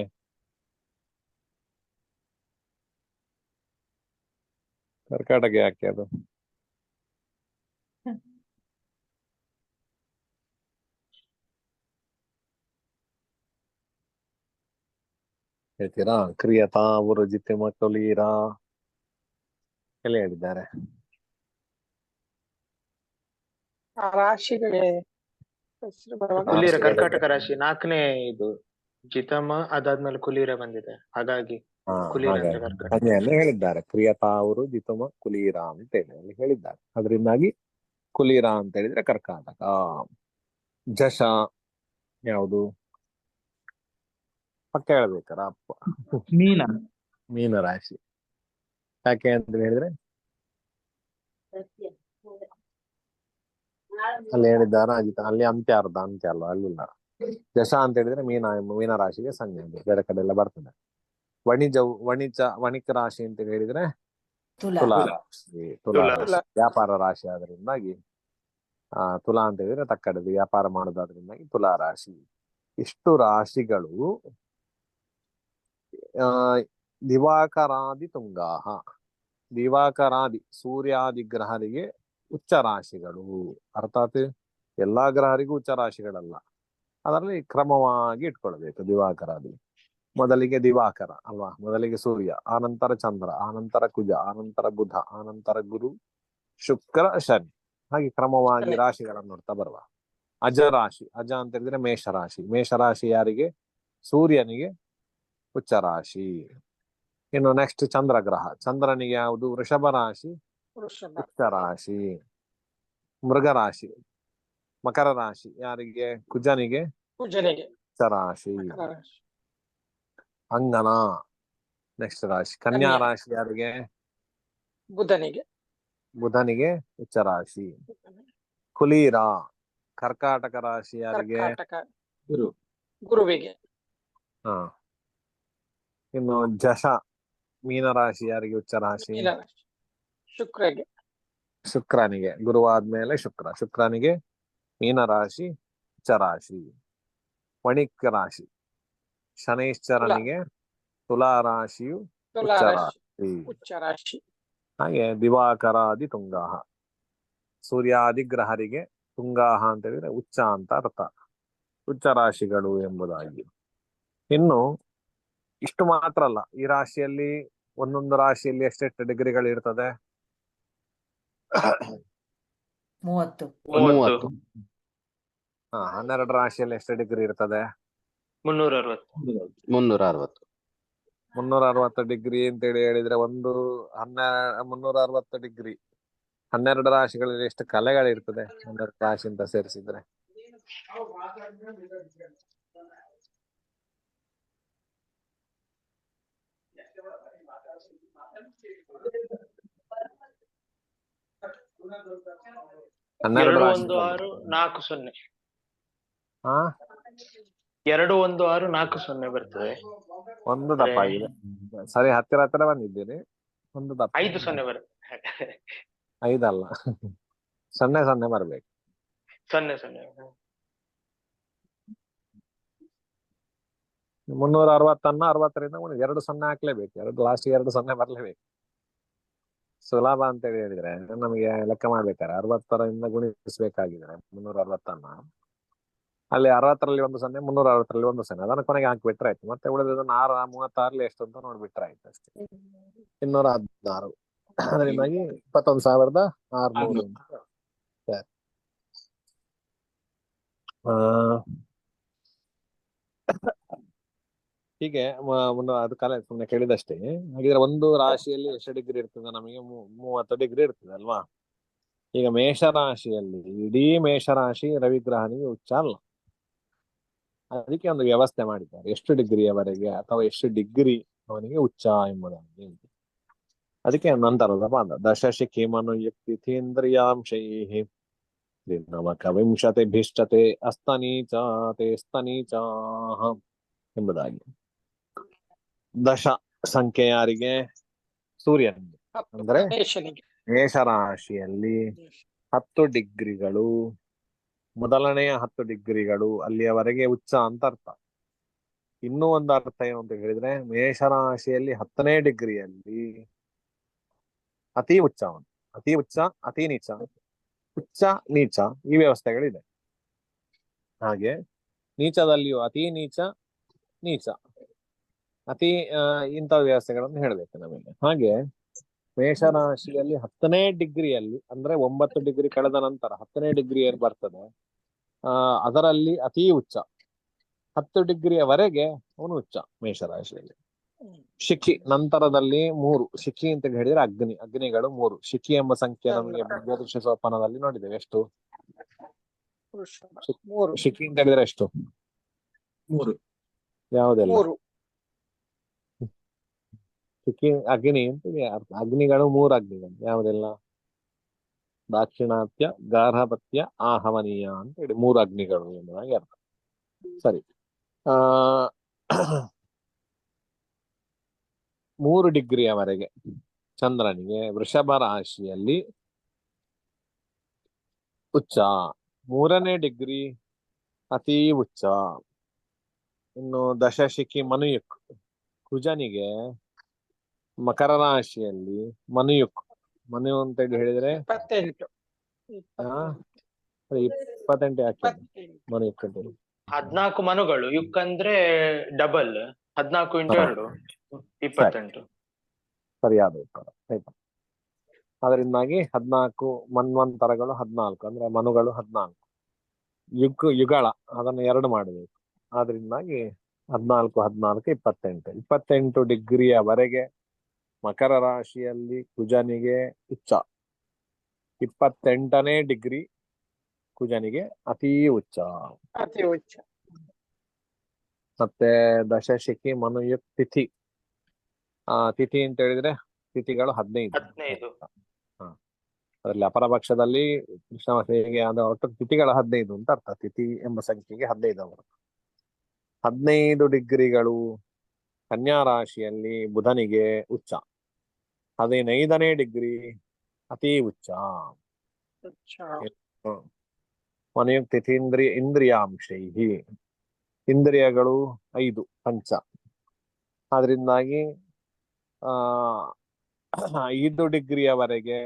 ಕರ್ಕಾಟಕ ಯಾಕೆ ಅದು? ಹೇಳ್ತೀರಾ? ಕ್ರಿಯತಾ ವೃಜಿತಿ ಕುಲೀರ ಎಲ್ಲ ಹೇಳಿದ್ದಾರೆ. ಆ ರಾಶಿಗೆ ಹೆಸರು ಬರುವಾಗ ಕುಲೀರ ಕರ್ಕಾಟಕ ರಾಶಿ 4ನೇ ಇದು ಜಿತಮ, ಅದಾದ್ಮೇಲೆ ಕುಲೀರ ಬಂದಿದೆ, ಹಾಗಾಗಿ ಕುಲೀರ ಅಂದ್ರೆ ಕರ್ಕಾಟಕ. ಕನ್ಯೆಯನ್ನು ಹೇಳಿದ್ದಾರೆ, ಕ್ರಿಯತಾ ವೃಜಿತಮ ಕುಲೀರ ಅಂತ ಹೇಳಿ ಅಲ್ಲಿ ಹೇಳಿದ್ದಾರೆ. ಅದರಿಂದಾಗಿ ಕುಲೀರ ಅಂತ ಹೇಳಿದ್ರೆ ಕರ್ಕಾಟಕ. ಜಶ ಯಾವುದು? ಪಕ್ಕ ಹೇಳ್ಬೇಕಾರ ಅಪ್ಪ. ಮೀನ ರಾಶಿ. ಯಾಕೆ ಅಂತ ಹೇಳಿದ್ರೆ ಅಲ್ಲಿ ಹೇಳಿದ್ದಾರ ಅಲ್ಲಿ ಅಂತ್ಯ ಅಲ್ವಾ, ಅಲ್ಲಿಲ್ಲ. ಜಶ ಅಂತ ಹೇಳಿದ್ರೆ ಮೀನ ರಾಶಿಗೆ ಸಂಜ್ಞೆ, ಬೇರೆ ಕಡೆ ಎಲ್ಲ ಬರ್ತದೆ. ವಣಿಕ ರಾಶಿ ಅಂತ ಹೇಳಿದ್ರೆ ತುಲಾ ರಾಶಿ. ವ್ಯಾಪಾರ ರಾಶಿ ಆದ್ರಿಂದಾಗಿ ತುಲಾ ಅಂತ ಹೇಳಿದ್ರೆ ತಕ್ಕಡದು ವ್ಯಾಪಾರ ಮಾಡೋದಾದ್ರಿಂದಾಗಿ ತುಲಾ ರಾಶಿ. ಇಷ್ಟು ರಾಶಿಗಳು ದಿವಾಕರಾದಿ ತುಂಗಾಹ. ದಿವಾಕರಾದಿ ಸೂರ್ಯಾದಿ ಗ್ರಹರಿಗೆ ಉಚ್ಚ ರಾಶಿಗಳು. ಅರ್ಥಾತ್ ಎಲ್ಲಾ ಗ್ರಹರಿಗೂ ಉಚ್ಚ ರಾಶಿಗಳಲ್ಲ, ಅದರಲ್ಲಿ ಕ್ರಮವಾಗಿ ಇಟ್ಕೊಳ್ಬೇಕು. ದಿವಾಕರಾದಿ ಮೊದಲಿಗೆ ದಿವಾಕರ ಅಲ್ವಾ, ಮೊದಲಿಗೆ ಸೂರ್ಯ, ಆನಂತರ ಚಂದ್ರ, ಆನಂತರ ಕುಜ, ಆನಂತರ ಬುಧ, ಆನಂತರ ಗುರು, ಶುಕ್ರ, ಶನಿ. ಹಾಗೆ ಕ್ರಮವಾಗಿ ರಾಶಿಗಳನ್ನು ನೋಡ್ತಾ ಬರುವ. ಅಜ ರಾಶಿ. ಅಜ ಅಂತ ಹೇಳಿದ್ರೆ ಮೇಷರಾಶಿ. ಮೇಷರಾಶಿ ಯಾರಿಗೆ? ಸೂರ್ಯನಿಗೆ ಉಚ್ಚ ರಾಶಿ. ಇನ್ನು ನೆಕ್ಸ್ಟ್ ಚಂದ್ರಗ್ರಹ. ಚಂದ್ರನಿಗೆ ಯಾವುದು? ವೃಷಭ ರಾಶಿ, ಉಚ್ಚ ರಾಶಿ. ಮೃಗ ರಾಶಿ. ಮಕರ ರಾಶಿ ಯಾರಿಗೆ? ಕುಜನಿಗೆ ಉಚ್ಚ ರಾಶಿ. ಅಂಗನ ನೆಕ್ಸ್ಟ್ ರಾಶಿ. ಕನ್ಯಾ ರಾಶಿ ಯಾರಿಗೆ? ಬುಧನಿಗೆ ಉಚ್ಚ ರಾಶಿ. ಕುಲೀರ ಕರ್ಕಾಟಕ ರಾಶಿ ಯಾರಿಗೆ? ಗುರುವಿಗೆ. ಇನ್ನು ಜಶ ಮೀನರಾಶಿ ಯಾರಿಗೆ ಉಚ್ಚ ರಾಶಿ? ಶುಕ್ರನಿಗೆ. ಗುರುವಾದ್ಮೇಲೆ ಶುಕ್ರನಿಗೆ ಮೀನರಾಶಿ ಉಚ್ಚ ರಾಶಿ. ವಣಿಕ ರಾಶಿ ಶನೈಶ್ಚರನಿಗೆ ತುಲಾ ರಾಶಿಯು ಉಚ್ಚ ರಾಶಿ. ಹಾಗೆ ದಿವಾಕರಾದಿ ತುಂಗಾಹ. ಸೂರ್ಯಾದಿ ಗ್ರಹರಿಗೆ ತುಂಗಾಹ ಅಂತ ಹೇಳಿದ್ರೆ ಉಚ್ಚ ಅಂತ ಅರ್ಥ, ಉಚ್ಚ ರಾಶಿಗಳು ಎಂಬುದಾಗಿ. ಇನ್ನು ಇಷ್ಟು ಮಾತ್ರ ಅಲ್ಲ, ಈ ರಾಶಿಯಲ್ಲಿ ಒಂದೊಂದು ರಾಶಿಯಲ್ಲಿ ಎಷ್ಟೆಷ್ಟು ಡಿಗ್ರಿಗಳು ಇರ್ತದೆ? 30. 12 ರಾಶಿಯಲ್ಲಿ ಎಷ್ಟು ಡಿಗ್ರಿ ಇರ್ತದೆ? 360 ಡಿಗ್ರಿ ಅಂತೇಳಿ ಹೇಳಿದ್ರೆ 360 ಡಿಗ್ರಿ 12 ರಾಶಿಗಳಲ್ಲಿ ಎಷ್ಟು ಕಲೆಗಳಿರ್ತದೆ 12 ರಾಶಿ ಅಂತ ಸೇರಿಸಿದ್ರೆ? ಹನ್ನೆರಡು 21640 ಬರ್ತದೆ. ಒಂದು ದಪ್ಪ ಆಗಿದೆ. ಸರಿ, ಹತ್ತಿರ ಬಂದಿದ್ದೀರಿ. ಒಂದು ದಪ್ಪ 50 ಬರುತ್ತೆ. 5 ಅಲ್ಲ, 0 ಬರ್ಬೇಕು. 0 360 60ರಿಂದ 2 0 ಹಾಕ್ಲೇಬೇಕು, ಲಾಸ್ಟ್ 2 0 ಬರ್ಲೇಬೇಕು. ಸುಲಭ ಅಂತ ಹೇಳಿದ್ರೆ ನಮಗೆ ಲೆಕ್ಕ ಮಾಡ್ಬೇಕಾರೆ 60ರಿಂದ ಗುಣಿಸಬೇಕಾಗಿದ್ರೆ 360 ಅಲ್ಲಿ 60ರಲ್ಲಿ 1 0, 360ರಲ್ಲಿ 1 0, ಅದನ್ನ ಕೊನೆಗೆ ಹಾಕಿಬಿಟ್ರೆ ಆಯ್ತು. ಮತ್ತೆ ಉಳಿದದನ್ನ 36 ಎಷ್ಟು ಅಂತ ನೋಡ್ಬಿಟ್ರೆ ಆಯ್ತು ಅಷ್ಟೇ. 216. ಅದರಿಂದಾಗಿ 21,600 ಅಂತ. ಹೀಗೆ ಅದು ಕಾಲ ಸುಮ್ಮನೆ ಕೇಳಿದಷ್ಟೇ. ಹಾಗಿದ್ರೆ ಒಂದು ರಾಶಿಯಲ್ಲಿ ಎಷ್ಟು ಡಿಗ್ರಿ ಇರ್ತದೆ ನಮಗೆ? 30 ಡಿಗ್ರಿ ಇರ್ತದೆ ಅಲ್ವಾ? ಈಗ ಮೇಷರಾಶಿಯಲ್ಲಿ ಇಡೀ ಮೇಷರಾಶಿ ರವಿಗ್ರಹನಿಗೆ ಉಚ್ಚ ಅಲ್ಲ. ಅದಕ್ಕೆ ಒಂದು ವ್ಯವಸ್ಥೆ ಮಾಡಿದ್ದಾರೆ, ಎಷ್ಟು ಡಿಗ್ರಿಯವರೆಗೆ ಅಥವಾ ಎಷ್ಟು ಡಿಗ್ರಿ ಅವನಿಗೆ ಉಚ್ಚ ಎಂಬುದಾಗಿ. ಅದಕ್ಕೆ ನಂತರದ ಪಾದ ದಶಶಿಖಿ ಮನುಯುಕ್ತಿಥೀಂದ್ರಿಯಾಂಶೈ ನವಕವಿಂಶತಿಭಿಷ್ಟತೆ ಅಸ್ತನೀಚಾತೆ ಸ್ತನೀಚಾ ಎಂಬುದಾಗಿ. ದಶ ಸಂಖ್ಯೆ ಯಾರಿಗೆ? ಸೂರ್ಯನಿಗೆ. ಅಂದ್ರೆ ಮೇಷನಿಗೆ. ಮೇಷರಾಶಿಯಲ್ಲಿ 10 ಡಿಗ್ರಿಗಳು, ಮೊದಲನೆಯ 10 ಡಿಗ್ರಿಗಳು ಅಲ್ಲಿಯವರೆಗೆ ಉಚ್ಚ ಅಂತ ಅರ್ಥ. ಇನ್ನೂ ಒಂದು ಅರ್ಥ ಏನು ಅಂತ ಹೇಳಿದ್ರೆ, ಮೇಷರಾಶಿಯಲ್ಲಿ 10ನೇ ಡಿಗ್ರಿಯಲ್ಲಿ ಅತಿ ಉಚ್ಚ ಅವನು, ಅತಿ ಉಚ್ಚ, ಅತಿ ನೀಚ, ಉಚ್ಚ ನೀಚ ಈ ವ್ಯವಸ್ಥೆಗಳಿದೆ. ಹಾಗೆ ನೀಚದಲ್ಲಿಯೂ ಅತಿ ನೀಚ, ನೀಚ, ಅತಿ ಇಂಥ ವ್ಯವಸ್ಥೆಗಳನ್ನು ಹೇಳಬೇಕು ನಮಗೆ. ಹಾಗೆ ಮೇಷರಾಶಿಯಲ್ಲಿ 10ನೇ ಡಿಗ್ರಿಯಲ್ಲಿ ಅಂದ್ರೆ 9 ಡಿಗ್ರಿ ಕಳೆದ ನಂತರ 10ನೇ ಡಿಗ್ರಿ ಏನ್ ಬರ್ತದೆ, ಅದರಲ್ಲಿ ಅತಿ ಉಚ್ಚ 10 ಡಿಗ್ರಿಯವರೆಗೆ ಅವನು ಉಚ್ಚ ಮೇಷರಾಶಿಯಲ್ಲಿ. ಶಿಖಿ ನಂತರದಲ್ಲಿ 3 ಶಿಖಿ ಅಂತ ಹೇಳಿದ್ರೆ ಅಗ್ನಿ, ಅಗ್ನಿಗಳು 3. ಶಿಖಿ ಎಂಬ ಸಂಖ್ಯೆ ನಮಗೆ ಜ್ಯೋತಿಷ ಸೋಪಾನದಲ್ಲಿ ನೋಡಿದ್ದೇವೆ. ಎಷ್ಟು? ಶಿಖಿ ಅಂತ ಹೇಳಿದ್ರೆ ಎಷ್ಟು? 3. ಯಾವುದೆಲ್ಲ? 3. ಶಿಖಿ ಅಗ್ನಿ ಅಂತ ಅರ್ಥ. ಅಗ್ನಿಗಳು 3 ಅಗ್ನಿಗಳು ಯಾವುದೆಲ್ಲ? ದಾಕ್ಷಿಣಾತ್ಯ, ಗಾರ್ಹಪತ್ಯ, ಆಹವನೀಯ ಅಂತ ಹೇಳಿ 3 ಅಗ್ನಿಗಳು ಎಂಬುದಾಗಿ ಅರ್ಥ. ಸರಿ. 3 ಡಿಗ್ರಿಯವರೆಗೆ ಚಂದ್ರನಿಗೆ ವೃಷಭ ರಾಶಿಯಲ್ಲಿ ಉಚ್ಚ. 3ನೇ ಡಿಗ್ರಿ ಅತಿ ಉಚ್ಚ. ಇನ್ನು ದಶಶಿಖಿ ಮನುಯುಕ್ ಕುಜನಿಗೆ ಮಕರ ರಾಶಿಯಲ್ಲಿ ಮನುಯುಕ್, ಮನು ಅಂತ ಹೇಳಿದ್ರೆ 28. 28 ಯಾಕೆ ಮನುಯುಕ್ ಅಂತ? 14 ಮನುಗಳು, ಯುಕ್ ಅಂದ್ರೆ ಡಬಲ್, 14 × 2 28. ಸರಿಯಾದ ಉತ್ತರ ಆಯ್ತಾ? ಅದರಿಂದಾಗಿ 14 ಮನ್ವಂತರಗಳು 14 ಅಂದ್ರೆ ಮನುಗಳು 14. ಯುಗಳ ಅದನ್ನು 2 ಮಾಡಬೇಕು. ಆದ್ರಿಂದಾಗಿ 14 14 28. 28 ಡಿಗ್ರಿಯವರೆಗೆ ಮಕರ ರಾಶಿಯಲ್ಲಿ ಕುಜನಿಗೆ ಉಚ್ಚ. 28ನೇ ಡಿಗ್ರಿ ಕುಜನಿಗೆ ಅತಿ ಉಚ್ಚ. ಅತಿ ಉಚ್ಚ. ಮತ್ತೆ ದಶಶಿಖಿ ಮನುಯುಕ್ ತಿಥಿ. ತಿಥಿ ಅಂತ ಹೇಳಿದ್ರೆ ತಿಥಿಗಳು 15. ಅದರಲ್ಲಿ ಅಪರಪಕ್ಷದಲ್ಲಿ ಕೃಷ್ಣ ಹೇಗೆ ಒಟ್ಟು ತಿಥಿಗಳ 15 ಅಂತ ಅರ್ಥ. ತಿಥಿ ಎಂಬ ಸಂಖ್ಯೆಗೆ 15 ಅವರು. 15 ಡಿಗ್ರಿಗಳು ಕನ್ಯಾ ರಾಶಿಯಲ್ಲಿ ಬುಧನಿಗೆ ಉಚ್ಚ. 15ನೇ ಡಿಗ್ರಿ ಅತಿ ಉಚ್ಚ. ಮನೆಯುಕ್ ತಿಥೀಂದ್ರಿಯ ಇಂದ್ರಿಯಾಂಶೈ, ಇಂದ್ರಿಯಗಳು 5 ಪಂಚ. ಆದ್ರಿಂದಾಗಿ 5 ಡಿಗ್ರಿಯವರೆಗೆ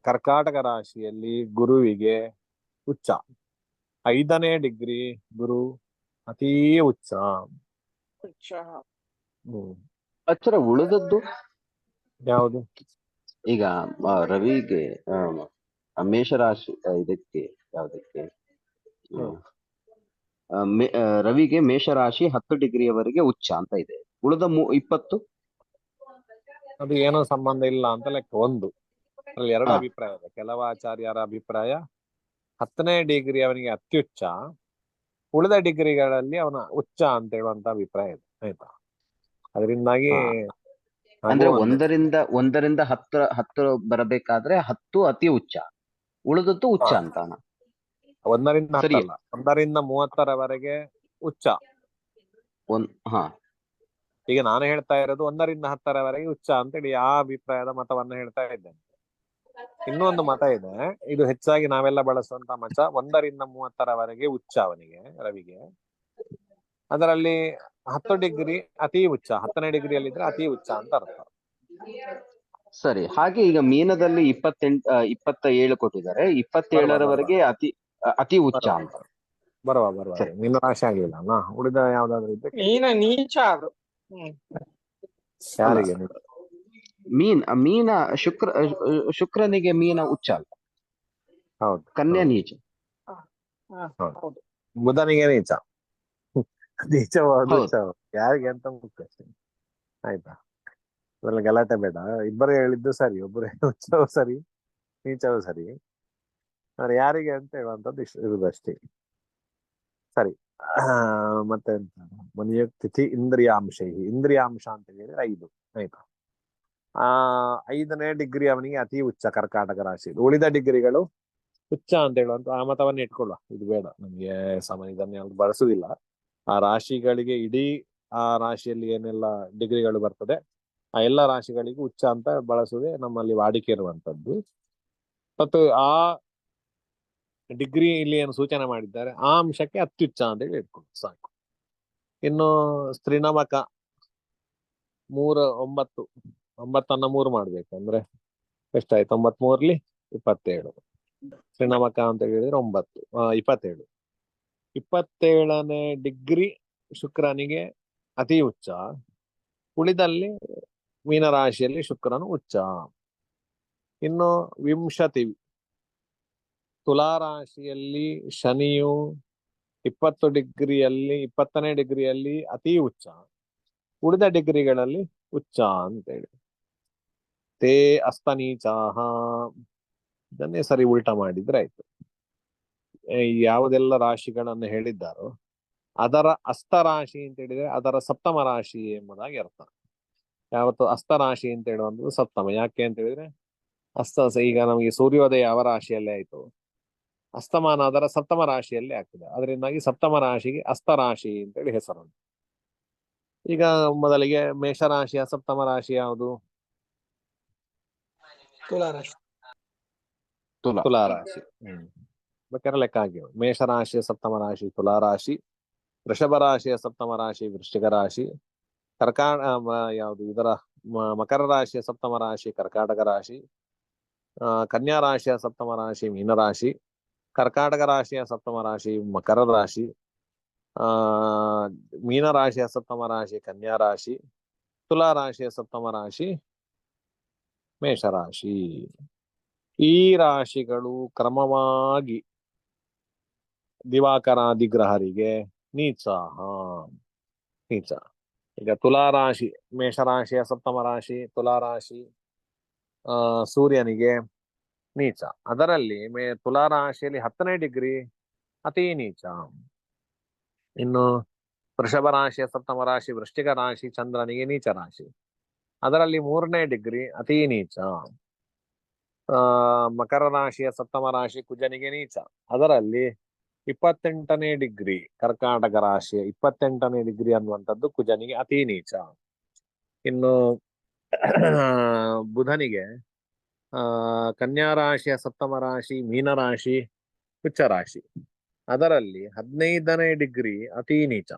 ಕರ್ಕಾಟಕ ರಾಶಿಯಲ್ಲಿ ಗುರುವಿಗೆ ಉಚ್ಚ. 5ನೇ ಡಿಗ್ರಿ ಗುರು ಅತೀ ಉಚ್ಚ. ಅಚ್ಚರ ಉಳಿದದ್ದು ಯಾವುದು? ಈಗ ರವಿಗೆ ಮೇಷರಾಶಿ ಇದಕ್ಕೆ ಯಾವ್ದಕ್ಕೆ ರವಿಗೆ ಮೇಷರಾಶಿ 10 ಡಿಗ್ರಿಯವರೆಗೆ ಉಚ್ಚ ಅಂತ ಇದೆ. ಉಳಿದ 20 ಅದು ಏನೋ ಸಂಬಂಧ ಇಲ್ಲ ಅಂತ ಲೆಕ್ಕ. ಒಂದು ಅದ್ರಲ್ಲಿ 2 ಅಭಿಪ್ರಾಯ ಇದೆ. ಕೆಲವು ಆಚಾರ್ಯರ ಅಭಿಪ್ರಾಯ 10ನೇ ಡಿಗ್ರಿ ಅವನಿಗೆ ಅತ್ಯುಚ್ಚ, ಉಳಿದ ಡಿಗ್ರಿಗಳಲ್ಲಿ ಅವನ ಉಚ್ಚ ಅಂತ ಹೇಳುವಂತ ಅಭಿಪ್ರಾಯ ಇದೆ ಆಯ್ತಾ. ಅದರಿಂದಾಗಿ ಅಂದ್ರೆ 1ರಿಂದ 10 ಬರಬೇಕಾದ್ರೆ 10 ಅತಿ ಉಚ್ಚ, ಉಳಿದದ್ದು ಉಚ್ಚ ಅಂತಾನ. 1ರಿಂದ 10 ಅಲ್ಲ, 1ರಿಂದ 30ರವರೆಗೆ ಉಚ್ಚ. ಈಗ ನಾನು ಹೇಳ್ತಾ ಇರೋದು 1ರಿಂದ 10ರವರೆಗೆ ಉಚ್ಚ ಅಂತೇಳಿ ಆ ಅಭಿಪ್ರಾಯದ ಮತವನ್ನ ಹೇಳ್ತಾ ಇದ್ದೇನೆ. ಇನ್ನೊಂದು ಮತ ಇದೆ, ಇದು ಹೆಚ್ಚಾಗಿ ನಾವೆಲ್ಲ ಬಳಸುವಂತ ಮತ, 1ರಿಂದ 30ರವರೆಗೆ ಉಚ್ಚ ಅವನಿಗೆ ರವಿಗೆ. ಅದರಲ್ಲಿ 10 ಡಿಗ್ರಿ ಅತಿ ಉಚ್ಚ, 10ನೇ ಡಿಗ್ರಿಯಲ್ಲಿದ್ರೆ ಅತಿ ಉಚ್ಚ ಅಂತ ಅರ್ಥ. ಸರಿ. ಹಾಗೆ ಈಗ ಮೀನದಲ್ಲಿ 27 ಕೊಟ್ಟಿದ್ದಾರೆ, 27ರವರೆಗೆ ಅತಿ ಉಚ್ಚ ಅಂತ. ಬರುವ ಸರಿ. ನಿನ್ನ ರಾಶಿ ಆಗ್ಲಿಲ್ಲ ಅಲ್ಲ, ಉಳಿದ ಯಾವ್ದಾದ್ರು ಇದ್ರೆ ಕೇಳಿ. ಮೀನ ನೀಚ ಅದು. ಯಾರಿಗೆ? ಮೀನ ಶುಕ್ರನಿಗೆ ಮೀನ ಉಚ್ಚ ಅಲ್ಲ, ಹೌದು. ಕನ್ಯಾ ನೀಚ. ಹೌದು. ಬುಧನಿಗೆ ನೀಚ. ನೀಚವಾದ ಹೌದು. ಯಾರಿಗೆ ಅಂತ ಮುಖ್ಯ ಅಷ್ಟೇ. ಆಯ್ತಾ? ಅದ್ರಲ್ಲಿ ಗಲಾಟೆ ಬೇಡ. ಇಬ್ಬರು ಹೇಳಿದ್ದು ಸರಿ, ಒಬ್ಬರು ಉಚ್ಚವು ಸರಿ, ನೀಚವು ಸರಿ. ಆದ್ರೆ ಯಾರಿಗೆ ಅಂತ ಹೇಳುವಂಥದ್ದು ಇರುದಷ್ಟೇ. ಸರಿ. ಮತ್ತೆ ಎಂತ? ಮನೆಯ ತಿಥಿ ಇಂದ್ರಿಯಾಂಶ. ಇಂದ್ರಿಯಾಂಶ ಅಂತ ಹೇಳಿದ್ರೆ 5. ಆಯ್ತಾ? 5ನೇ ಡಿಗ್ರಿ ಅವನಿಗೆ ಅತಿ ಉಚ್ಚ ಕರ್ಕಾಟಕ ರಾಶಿ. ಉಳಿದ ಡಿಗ್ರಿಗಳು ಉಚ್ಚ ಅಂತ ಹೇಳುವಂತ ಆ ಮತವನ್ನ ಇಟ್ಕೊಳ್ಳುವ. ಇದು ಬೇಡ ನಮ್ಗೆ ಸಮಯ, ಇದನ್ನ ಯಾವ್ದು ಬಳಸುದಿಲ್ಲ. ಆ ರಾಶಿಗಳಿಗೆ ಇಡೀ ಆ ರಾಶಿಯಲ್ಲಿ ಏನೆಲ್ಲ ಡಿಗ್ರಿಗಳು ಬರ್ತದೆ ಆ ಎಲ್ಲ ರಾಶಿಗಳಿಗೂ ಉಚ್ಚ ಅಂತ ಬಳಸುವುದೇ ನಮ್ಮಲ್ಲಿ ವಾಡಿಕೆ ಇರುವಂತದ್ದು. ಮತ್ತು ಆ ಡಿಗ್ರಿ ಇಲ್ಲಿ ಏನು ಸೂಚನೆ ಮಾಡಿದ್ದಾರೆ ಆ ಅಂಶಕ್ಕೆ ಅತ್ಯುಚ್ಚ ಅಂತ ಹೇಳಿ ಇಟ್ಕೊಂಡು ಸಾಕು. ಇನ್ನು ಸ್ತ್ರೀನಮಕ 3 9 9 3 ಮಾಡ್ಬೇಕು ಅಂದ್ರೆ ಎಷ್ಟಾಯ್ತು? 93 27. ಶ್ರೀನಮಕ ಅಂತ ಹೇಳಿದ್ರೆ 9 27. 27ನೇ ಡಿಗ್ರಿ ಶುಕ್ರನಿಗೆ ಅತಿ ಉಚ್ಚ. ಉಳಿದಲ್ಲಿ ಮೀನರಾಶಿಯಲ್ಲಿ ಶುಕ್ರನು ಉಚ್ಚ. ಇನ್ನು 20 ತುಲಾರಾಶಿಯಲ್ಲಿ ಶನಿಯು 20ನೇ ಡಿಗ್ರಿಯಲ್ಲಿ ಅತಿ ಉಚ್ಚ. ಉಳಿದ ಡಿಗ್ರಿಗಳಲ್ಲಿ ಉಚ್ಚ ಅಂತೇಳಿ. ತೇ ಅಸ್ತನೀಚಾಹ, ಇದನ್ನೇ ಸರಿ ಉಲ್ಟಾ ಮಾಡಿದ್ರೆ ಆಯ್ತು. ಯಾವುದೆಲ್ಲ ರಾಶಿಗಳನ್ನು ಹೇಳಿದ್ದಾರೋ ಅದರ ಅಸ್ತರಾಶಿ ಅಂತ ಹೇಳಿದ್ರೆ ಅದರ ಸಪ್ತಮ ರಾಶಿ ಎಂಬುದಾಗಿ ಅರ್ಥ. ಯಾವತ್ತು ಅಸ್ತರಾಶಿ ಅಂತ ಹೇಳುವಂಥದ್ದು ಸಪ್ತಮ. ಯಾಕೆ ಅಂತ ಹೇಳಿದ್ರೆ ಈಗ ನಮಗೆ ಸೂರ್ಯೋದಯ ಯಾವ ರಾಶಿಯಲ್ಲೇ ಆಯ್ತು, ಅಸ್ತಮಾನ ಅದರ ಸಪ್ತಮ ರಾಶಿಯಲ್ಲೇ ಆಗ್ತದೆ. ಅದರಿಂದಾಗಿ ಸಪ್ತಮ ರಾಶಿಗೆ ಅಸ್ತರಾಶಿ ಅಂತೇಳಿ ಹೆಸರು. ಈಗ ಮೊದಲಿಗೆ ಮೇಷರಾಶಿಯ ಸಪ್ತಮ ರಾಶಿ ಯಾವುದು? ತುಲಾರಾಶಿ. ತುಲಾರಾಶಿ. ಬೇಕಾದ್ರೆ ಲೆಕ್ಕ ಹಾಕಿ. ಮೇಷರಾಶಿಯ ಸಪ್ತಮ ರಾಶಿ ತುಲಾರಾಶಿ, ವೃಷಭ ರಾಶಿಯ ಸಪ್ತಮ ರಾಶಿ ವೃಶ್ಚಿಕ ರಾಶಿ, ಯಾವುದು ಇದರ ಮಕರ ರಾಶಿಯ ಸಪ್ತಮ ರಾಶಿ ಕರ್ಕಾಟಕ ರಾಶಿ, ಕನ್ಯಾ ರಾಶಿಯ ಸಪ್ತಮ ರಾಶಿ ಮೀನರಾಶಿ, ಕರ್ಕಾಟಕ ರಾಶಿಯ ಸಪ್ತಮ ರಾಶಿ ಮಕರ ರಾಶಿ, ಮೀನರಾಶಿಯ ಸಪ್ತಮ ರಾಶಿ ಕನ್ಯಾ ರಾಶಿ, ತುಲಾ ರಾಶಿಯ ಸಪ್ತಮ ರಾಶಿ ಮೇಷರಾಶಿ. ಈ ರಾಶಿಗಳು ಕ್ರಮವಾಗಿ ದಿವಾಕರಾದಿಗ್ರಹರಿಗೆ ನೀಚ. ನೀಚ. ಈಗ ತುಲಾರಾಶಿ, ಮೇಷರಾಶಿಯ ಸಪ್ತಮ ರಾಶಿ ತುಲಾರಾಶಿ ಸೂರ್ಯನಿಗೆ ನೀಚ. ಅದರಲ್ಲಿ ತುಲಾರಾಶಿಯಲ್ಲಿ 10ನೇ ಡಿಗ್ರಿ ಅತಿ ನೀಚ. ಇನ್ನು ವೃಷಭ ರಾಶಿಯ ಸಪ್ತಮ ರಾಶಿ ವೃಶ್ಚಿಕ ರಾಶಿ ಚಂದ್ರನಿಗೆ ನೀಚ ರಾಶಿ. ಅದರಲ್ಲಿ 3ನೇ ಡಿಗ್ರಿ ಅತಿ ನೀಚ. ಮಕರ ರಾಶಿಯ ಸಪ್ತಮ ರಾಶಿ ಕುಜನಿಗೆ ನೀಚ. ಅದರಲ್ಲಿ 28ನೇ ಡಿಗ್ರಿ ಕರ್ಕಾಟಕ ರಾಶಿಯ 28ನೇ ಡಿಗ್ರಿ ಅನ್ನುವಂಥದ್ದು ಕುಜನಿಗೆ ಅತಿ ನೀಚ. ಇನ್ನು ಬುಧನಿಗೆ ಕನ್ಯಾ ರಾಶಿಯ ಸಪ್ತಮ ರಾಶಿ ಮೀನರಾಶಿ ಉಚ್ಚ ರಾಶಿ. ಅದರಲ್ಲಿ 15ನೇ ಡಿಗ್ರಿ ಅತಿ ನೀಚ.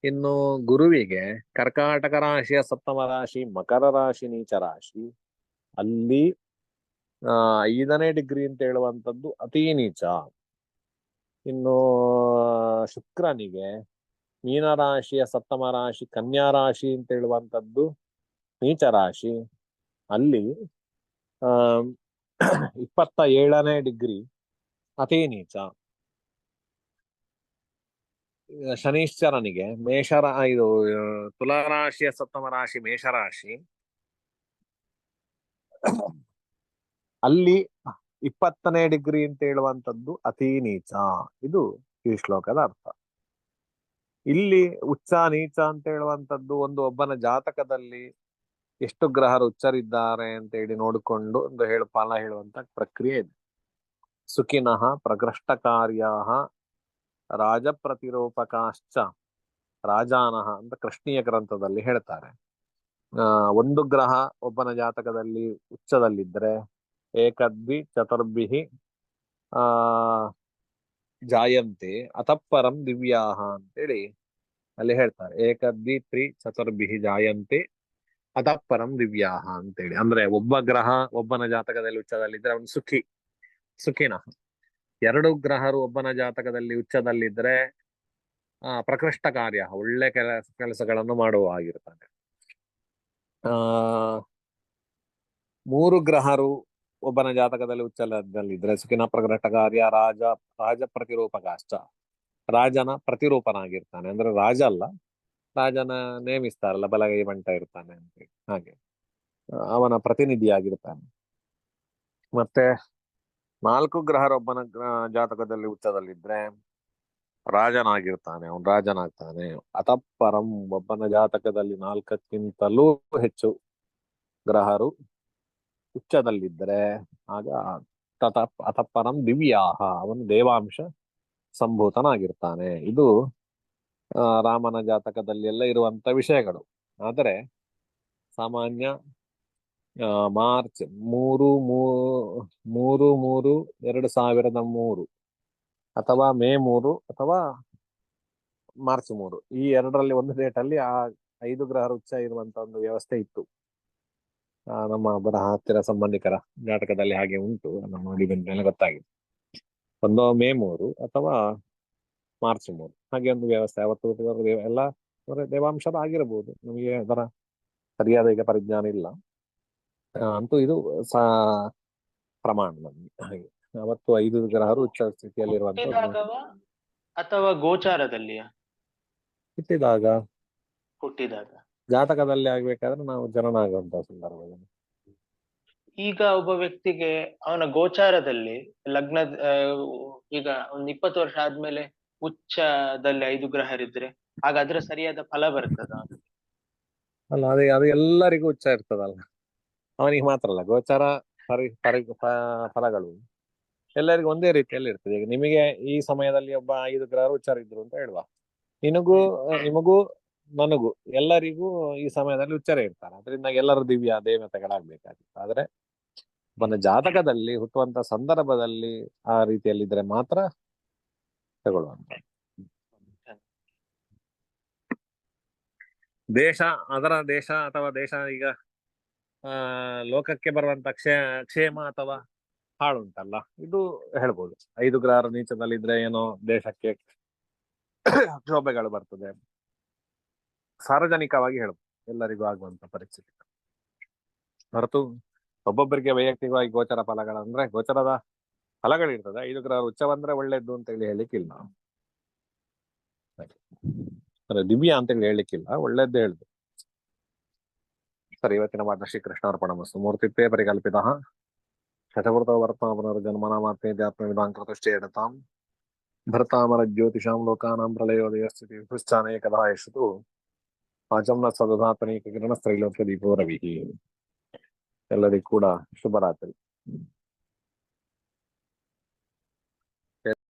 ಇನ್ನು ಗುರುವಿಗೆ ಕರ್ಕಾಟಕ ರಾಶಿಯ ಸಪ್ತಮ ರಾಶಿ ಮಕರ ರಾಶಿ ನೀಚ ರಾಶಿ. ಅಲ್ಲಿ 5ನೇ ಡಿಗ್ರಿ ಅಂತ ಹೇಳುವಂಥದ್ದು ಅತಿ ನೀಚ. ಇನ್ನು ಶುಕ್ರನಿಗೆ ಮೀನರಾಶಿಯ ಸಪ್ತಮ ರಾಶಿ ಕನ್ಯಾ ರಾಶಿ ಅಂತ ಹೇಳುವಂಥದ್ದು ನೀಚ ರಾಶಿ. ಅಲ್ಲಿ 27ನೇ ಡಿಗ್ರಿ ಅತಿ ನೀಚ. ಶನೀಶ್ವರನಿಗೆ ಇದು ತುಲಾರಾಶಿಯ ಸಪ್ತಮ ರಾಶಿ ಮೇಷರಾಶಿ. ಅಲ್ಲಿ 20ನೇ ಡಿಗ್ರಿ ಅಂತ ಹೇಳುವಂಥದ್ದು ಅತಿ ನೀಚ. ಇದು ಈ ಶ್ಲೋಕದ ಅರ್ಥ. ಇಲ್ಲಿ ಉಚ್ಚ ನೀಚ ಅಂತ ಹೇಳುವಂಥದ್ದು ಒಬ್ಬನ ಜಾತಕದಲ್ಲಿ ಎಷ್ಟು ಗ್ರಹರು ಉಚ್ಚರಿದ್ದಾರೆ ಅಂತ ಹೇಳಿ ನೋಡಿಕೊಂಡು ಒಂದು ಫಲ ಹೇಳುವಂತ ಪ್ರಕ್ರಿಯೆ ಇದೆ. ಸುಖಿನಃ ಪ್ರಕೃಷ್ಟಕಾರ್ಯಾಹ ರಾಜ ಪ್ರತಿರೋಪಕಾಶ್ಚ ರಾಜಾನಃ ಅಂತ ಕೃಷ್ಣೀಯ ಗ್ರಂಥದಲ್ಲಿ ಹೇಳ್ತಾರೆ. ಒಂದು ಗ್ರಹ ಒಬ್ಬನ ಜಾತಕದಲ್ಲಿ ಉಚ್ಚದಲ್ಲಿದ್ರೆ ಏಕದ್ವಿ ಚತುರ್ಭಿಹಿ ಜಾಯಂತೆ ಅತಃಪರಂ ದಿವ್ಯಾಹ ಅಂತೇಳಿ ಅಲ್ಲಿ ಹೇಳ್ತಾರೆ ಏಕದ್ವಿ ತ್ರಿ ಚತುರ್ಭಿಹಿ ಜಾಯಂತೆ ಅತಃ ಪರಂ ದಿವ್ಯಾಹ ಅಂತೇಳಿ. ಅಂದ್ರೆ ಒಬ್ಬ ಗ್ರಹ ಒಬ್ಬನ ಜಾತಕದಲ್ಲಿ ಉಚ್ಚದಲ್ಲಿದ್ರೆ ಅವನು ಸುಖಿನ. ಎರಡು ಗ್ರಹರು ಒಬ್ಬನ ಜಾತಕದಲ್ಲಿ ಉಚ್ಚದಲ್ಲಿದ್ರೆ ಪ್ರಕೃಷ್ಟ ಕಾರ್ಯ, ಒಳ್ಳೆ ಕೆಲಸಗಳನ್ನು ಮಾಡುವ ಆಗಿರ್ತಾನೆ. ಆ ಮೂರು ಗ್ರಹರು ಒಬ್ಬನ ಜಾತಕದಲ್ಲಿ ಉಚ್ಚದಲ್ಲಿದ್ರೆ ಸುಖಿನ ಪ್ರಕೃಷ್ಟ ಕಾರ್ಯ ರಾಜ ಪ್ರತಿರೂಪಕಾಶ್ಚ, ರಾಜನ ಪ್ರತಿರೂಪನಾಗಿರ್ತಾನೆ. ಅಂದ್ರೆ ರಾಜ ಅಲ್ಲ, ರಾಜನ ನೇಮಿಸ್ತಾರಲ್ಲ ಬಲಗೈ ಬಂಟ ಇರ್ತಾನೆ ಅಂತ, ಹಾಗೆ ಅವನ ಪ್ರತಿನಿಧಿಯಾಗಿರ್ತಾನೆ. ಮತ್ತೆ ನಾಲ್ಕು ಗ್ರಹರೊಬ್ಬನ ಜಾತಕದಲ್ಲಿ ಉಚ್ಚದಲ್ಲಿದ್ರೆ ರಾಜನಾಗಿರ್ತಾನೆ, ಅವನು ರಾಜನಾಗ್ತಾನೆ. ಅತಃಪರಂ, ಒಬ್ಬನ ಜಾತಕದಲ್ಲಿ 4ಕ್ಕಿಂತಲೂ ಹೆಚ್ಚು ಗ್ರಹರು ಉಚ್ಚದಲ್ಲಿದ್ದರೆ ಆಗ ಅತಃಪರಂ ದಿವ್ಯಾಹ, ಅವನು ದೇವಾಂಶ ಸಂಭೂತನಾಗಿರ್ತಾನೆ. ಇದು ರಾಮನ ಜಾತಕದಲ್ಲಿ ಎಲ್ಲ ಇರುವಂತ ವಿಷಯಗಳು. ಆದರೆ ಸಾಮಾನ್ಯ ಮಾರ್ಚ್ 3/3/2003 ಅಥವಾ ಮೇ 3 ಅಥವಾ ಮಾರ್ಚ್ 3, ಈ ಎರಡರಲ್ಲಿ ಒಂದು ಡೇಟ್ ಅಲ್ಲಿ ಆ 5 ಗ್ರಹರ ಉಚ್ಚ ಇರುವಂತ ಒಂದು ವ್ಯವಸ್ಥೆ ಇತ್ತು. ನಮ್ಮ ಒಬ್ಬರ ಹತ್ತಿರ ಸಂಬಂಧಿಕರ ಜಾತಕದಲ್ಲಿ ಹಾಗೆ ಉಂಟು. ನಮ್ಮ ನೋಡಿ ಬಂದ ಮೇಲೆ ಗೊತ್ತಾಗಿದೆ. ಒಂದು ಮೇ 3 ಅಥವಾ ಮಾರ್ಚ್ 3, ಹಾಗೆ ಒಂದು ವ್ಯವಸ್ಥೆ ಅವತ್ತು ಎಲ್ಲ ದೇವಾಂಶದ ಆಗಿರಬಹುದು. ನಮಗೆ ಅದರ ಸರಿಯಾದ ಈಗ ಪರಿಜ್ಞಾನ ಇಲ್ಲ. ಅಂತೂ ಇದು ಪ್ರಮಾಣ ನಮಗೆ. ಹಾಗೆ ಅವತ್ತು 5 ಗ್ರಹರು ಉಚ್ಚ ಸ್ಥಿತಿಯಲ್ಲಿರುವಂತ ಅಥವಾ ಗೋಚಾರದಲ್ಲಿಯ ಹುಟ್ಟಿದಾಗ ಜಾತಕದಲ್ಲಿ ಆಗ್ಬೇಕಾದ್ರೆ ನಾವು ಜನನ ಆಗುವಂತಹ ಸಂದರ್ಭದಲ್ಲಿ. ಈಗ ಒಬ್ಬ ವ್ಯಕ್ತಿಗೆ ಅವನ ಗೋಚಾರದಲ್ಲಿ ಲಗ್ನ ಈಗ ಒಂದು 20 ವರ್ಷ ಆದ್ಮೇಲೆ ಉಚ್ಚದಲ್ಲಿ 5 ಗ್ರಹರಿದ್ರೆ ಹಾಗಾದ್ರೆ ಸರಿಯಾದ ಫಲ ಬರ್ತದ? ಅಲ್ಲ, ಅದು ಎಲ್ಲರಿಗೂ ಉಚ್ಚ ಇರ್ತದಲ್ಲ, ಅವನಿಗೆ ಮಾತ್ರ ಅಲ್ಲ. ಗೋಚಾರ ಫಲಗಳು ಎಲ್ಲರಿಗೂ ಒಂದೇ ರೀತಿಯಲ್ಲಿ ಇರ್ತದೆ. ಈಗ ನಿಮಗೆ ಈ ಸಮಯದಲ್ಲಿ ಒಬ್ಬ 5 ಗ್ರಹರು ಉಚ್ಚಾರ ಇದ್ರು ಅಂತ ಹೇಳುವ, ನಿಮಗೂ ನನಗೂ ಎಲ್ಲರಿಗೂ ಈ ಸಮಯದಲ್ಲಿ ಉಚ್ಚರ ಇರ್ತಾರೆ. ಅದರಿಂದ ಎಲ್ಲರೂ ದಿವ್ಯ ದೇವತೆಗಳಾಗ್ಬೇಕಾಗಿತ್ತು. ಆದ್ರೆ ಒಬ್ಬನ ಜಾತಕದಲ್ಲಿ ಹುಟ್ಟುವಂತ ಸಂದರ್ಭದಲ್ಲಿ ಆ ರೀತಿಯಲ್ಲಿದ್ರೆ ಮಾತ್ರ ತಗೊಳ್ಳುವಂತ. ದೇಶ ಅಥವಾ ದೇಶ ಈಗ ಲೋಕಕ್ಕೆ ಬರುವಂತ ಕ್ಷೇಮ ಅಥವಾ ಹಾಳುಂಟಲ್ಲ, ಇದು ಹೇಳ್ಬೋದು. 5 ಗ್ರಹರ ನೀಚದಲ್ಲಿದ್ರೆ ಏನೋ ದೇಶಕ್ಕೆ ಕ್ಷೋಭೆಗಳು ಬರ್ತದೆ. ಸಾರ್ವಜನಿಕವಾಗಿ ಹೇಳ್ಬೋದು, ಎಲ್ಲರಿಗೂ ಆಗುವಂತ ಪರಿಸ್ಥಿತಿ ಹೊರತು ಒಬ್ಬೊಬ್ಬರಿಗೆ ವೈಯಕ್ತಿಕವಾಗಿ ಗೋಚರ ಫಲಗಳಂದ್ರೆ ಗೋಚರದ ಫಲಗಳಿರ್ತದೆ. 5 ಗ್ರಹ ಉಚ್ಚ ಬಂದ್ರೆ ಒಳ್ಳೇದು ಅಂತ ಹೇಳಿ ಹೇಳಿಕ್ಕಿಲ್ಲ, ದಿವ್ಯ ಅಂತ ಹೇಳಿ ಹೇಳಿಕ್ಕಿಲ್ಲ, ಒಳ್ಳೇದೇ ಹೇಳುದು. ಸರಿ, ಇವತ್ತಿನ ಮಾತ್ರ ಶ್ರೀಕೃಷ್ಣಾರ್ಪಣಮಸ್ತು. ಮೂರ್ತಿತ್ವೇ ಪರಿಕಲ್ಪಿತಃ ಶತವೃತೋ ವರ್ತಮ ಪುನರ್ಜನ್ಮನಾಮಾತ್ಮೇಧ್ಯಾತ್ಮ ವಿಧಾಂಕೃತಶ್ಚ ಎಡತಾಂ ಭರತಾಮರ ಜ್ಯೋತಿಷಾಂ ಲೋಕಾನಾಂ ಪ್ರಳಯೋದಯ ಸ್ಥಿತಿ ಪುಶ್ಚಾನೇಕದಾ ಯಶತು ಆಚಮ್ನ ಸದಧಾತ್ಮನೇಕ ಕಿರಣ ಸ್ತ್ರೈಲೋಕ್ಯ ದೀಪೋ ರವಿಹಿ. ಎಲ್ಲರಿಗೂ ಕೂಡ ಶುಭರಾತ್ರಿ.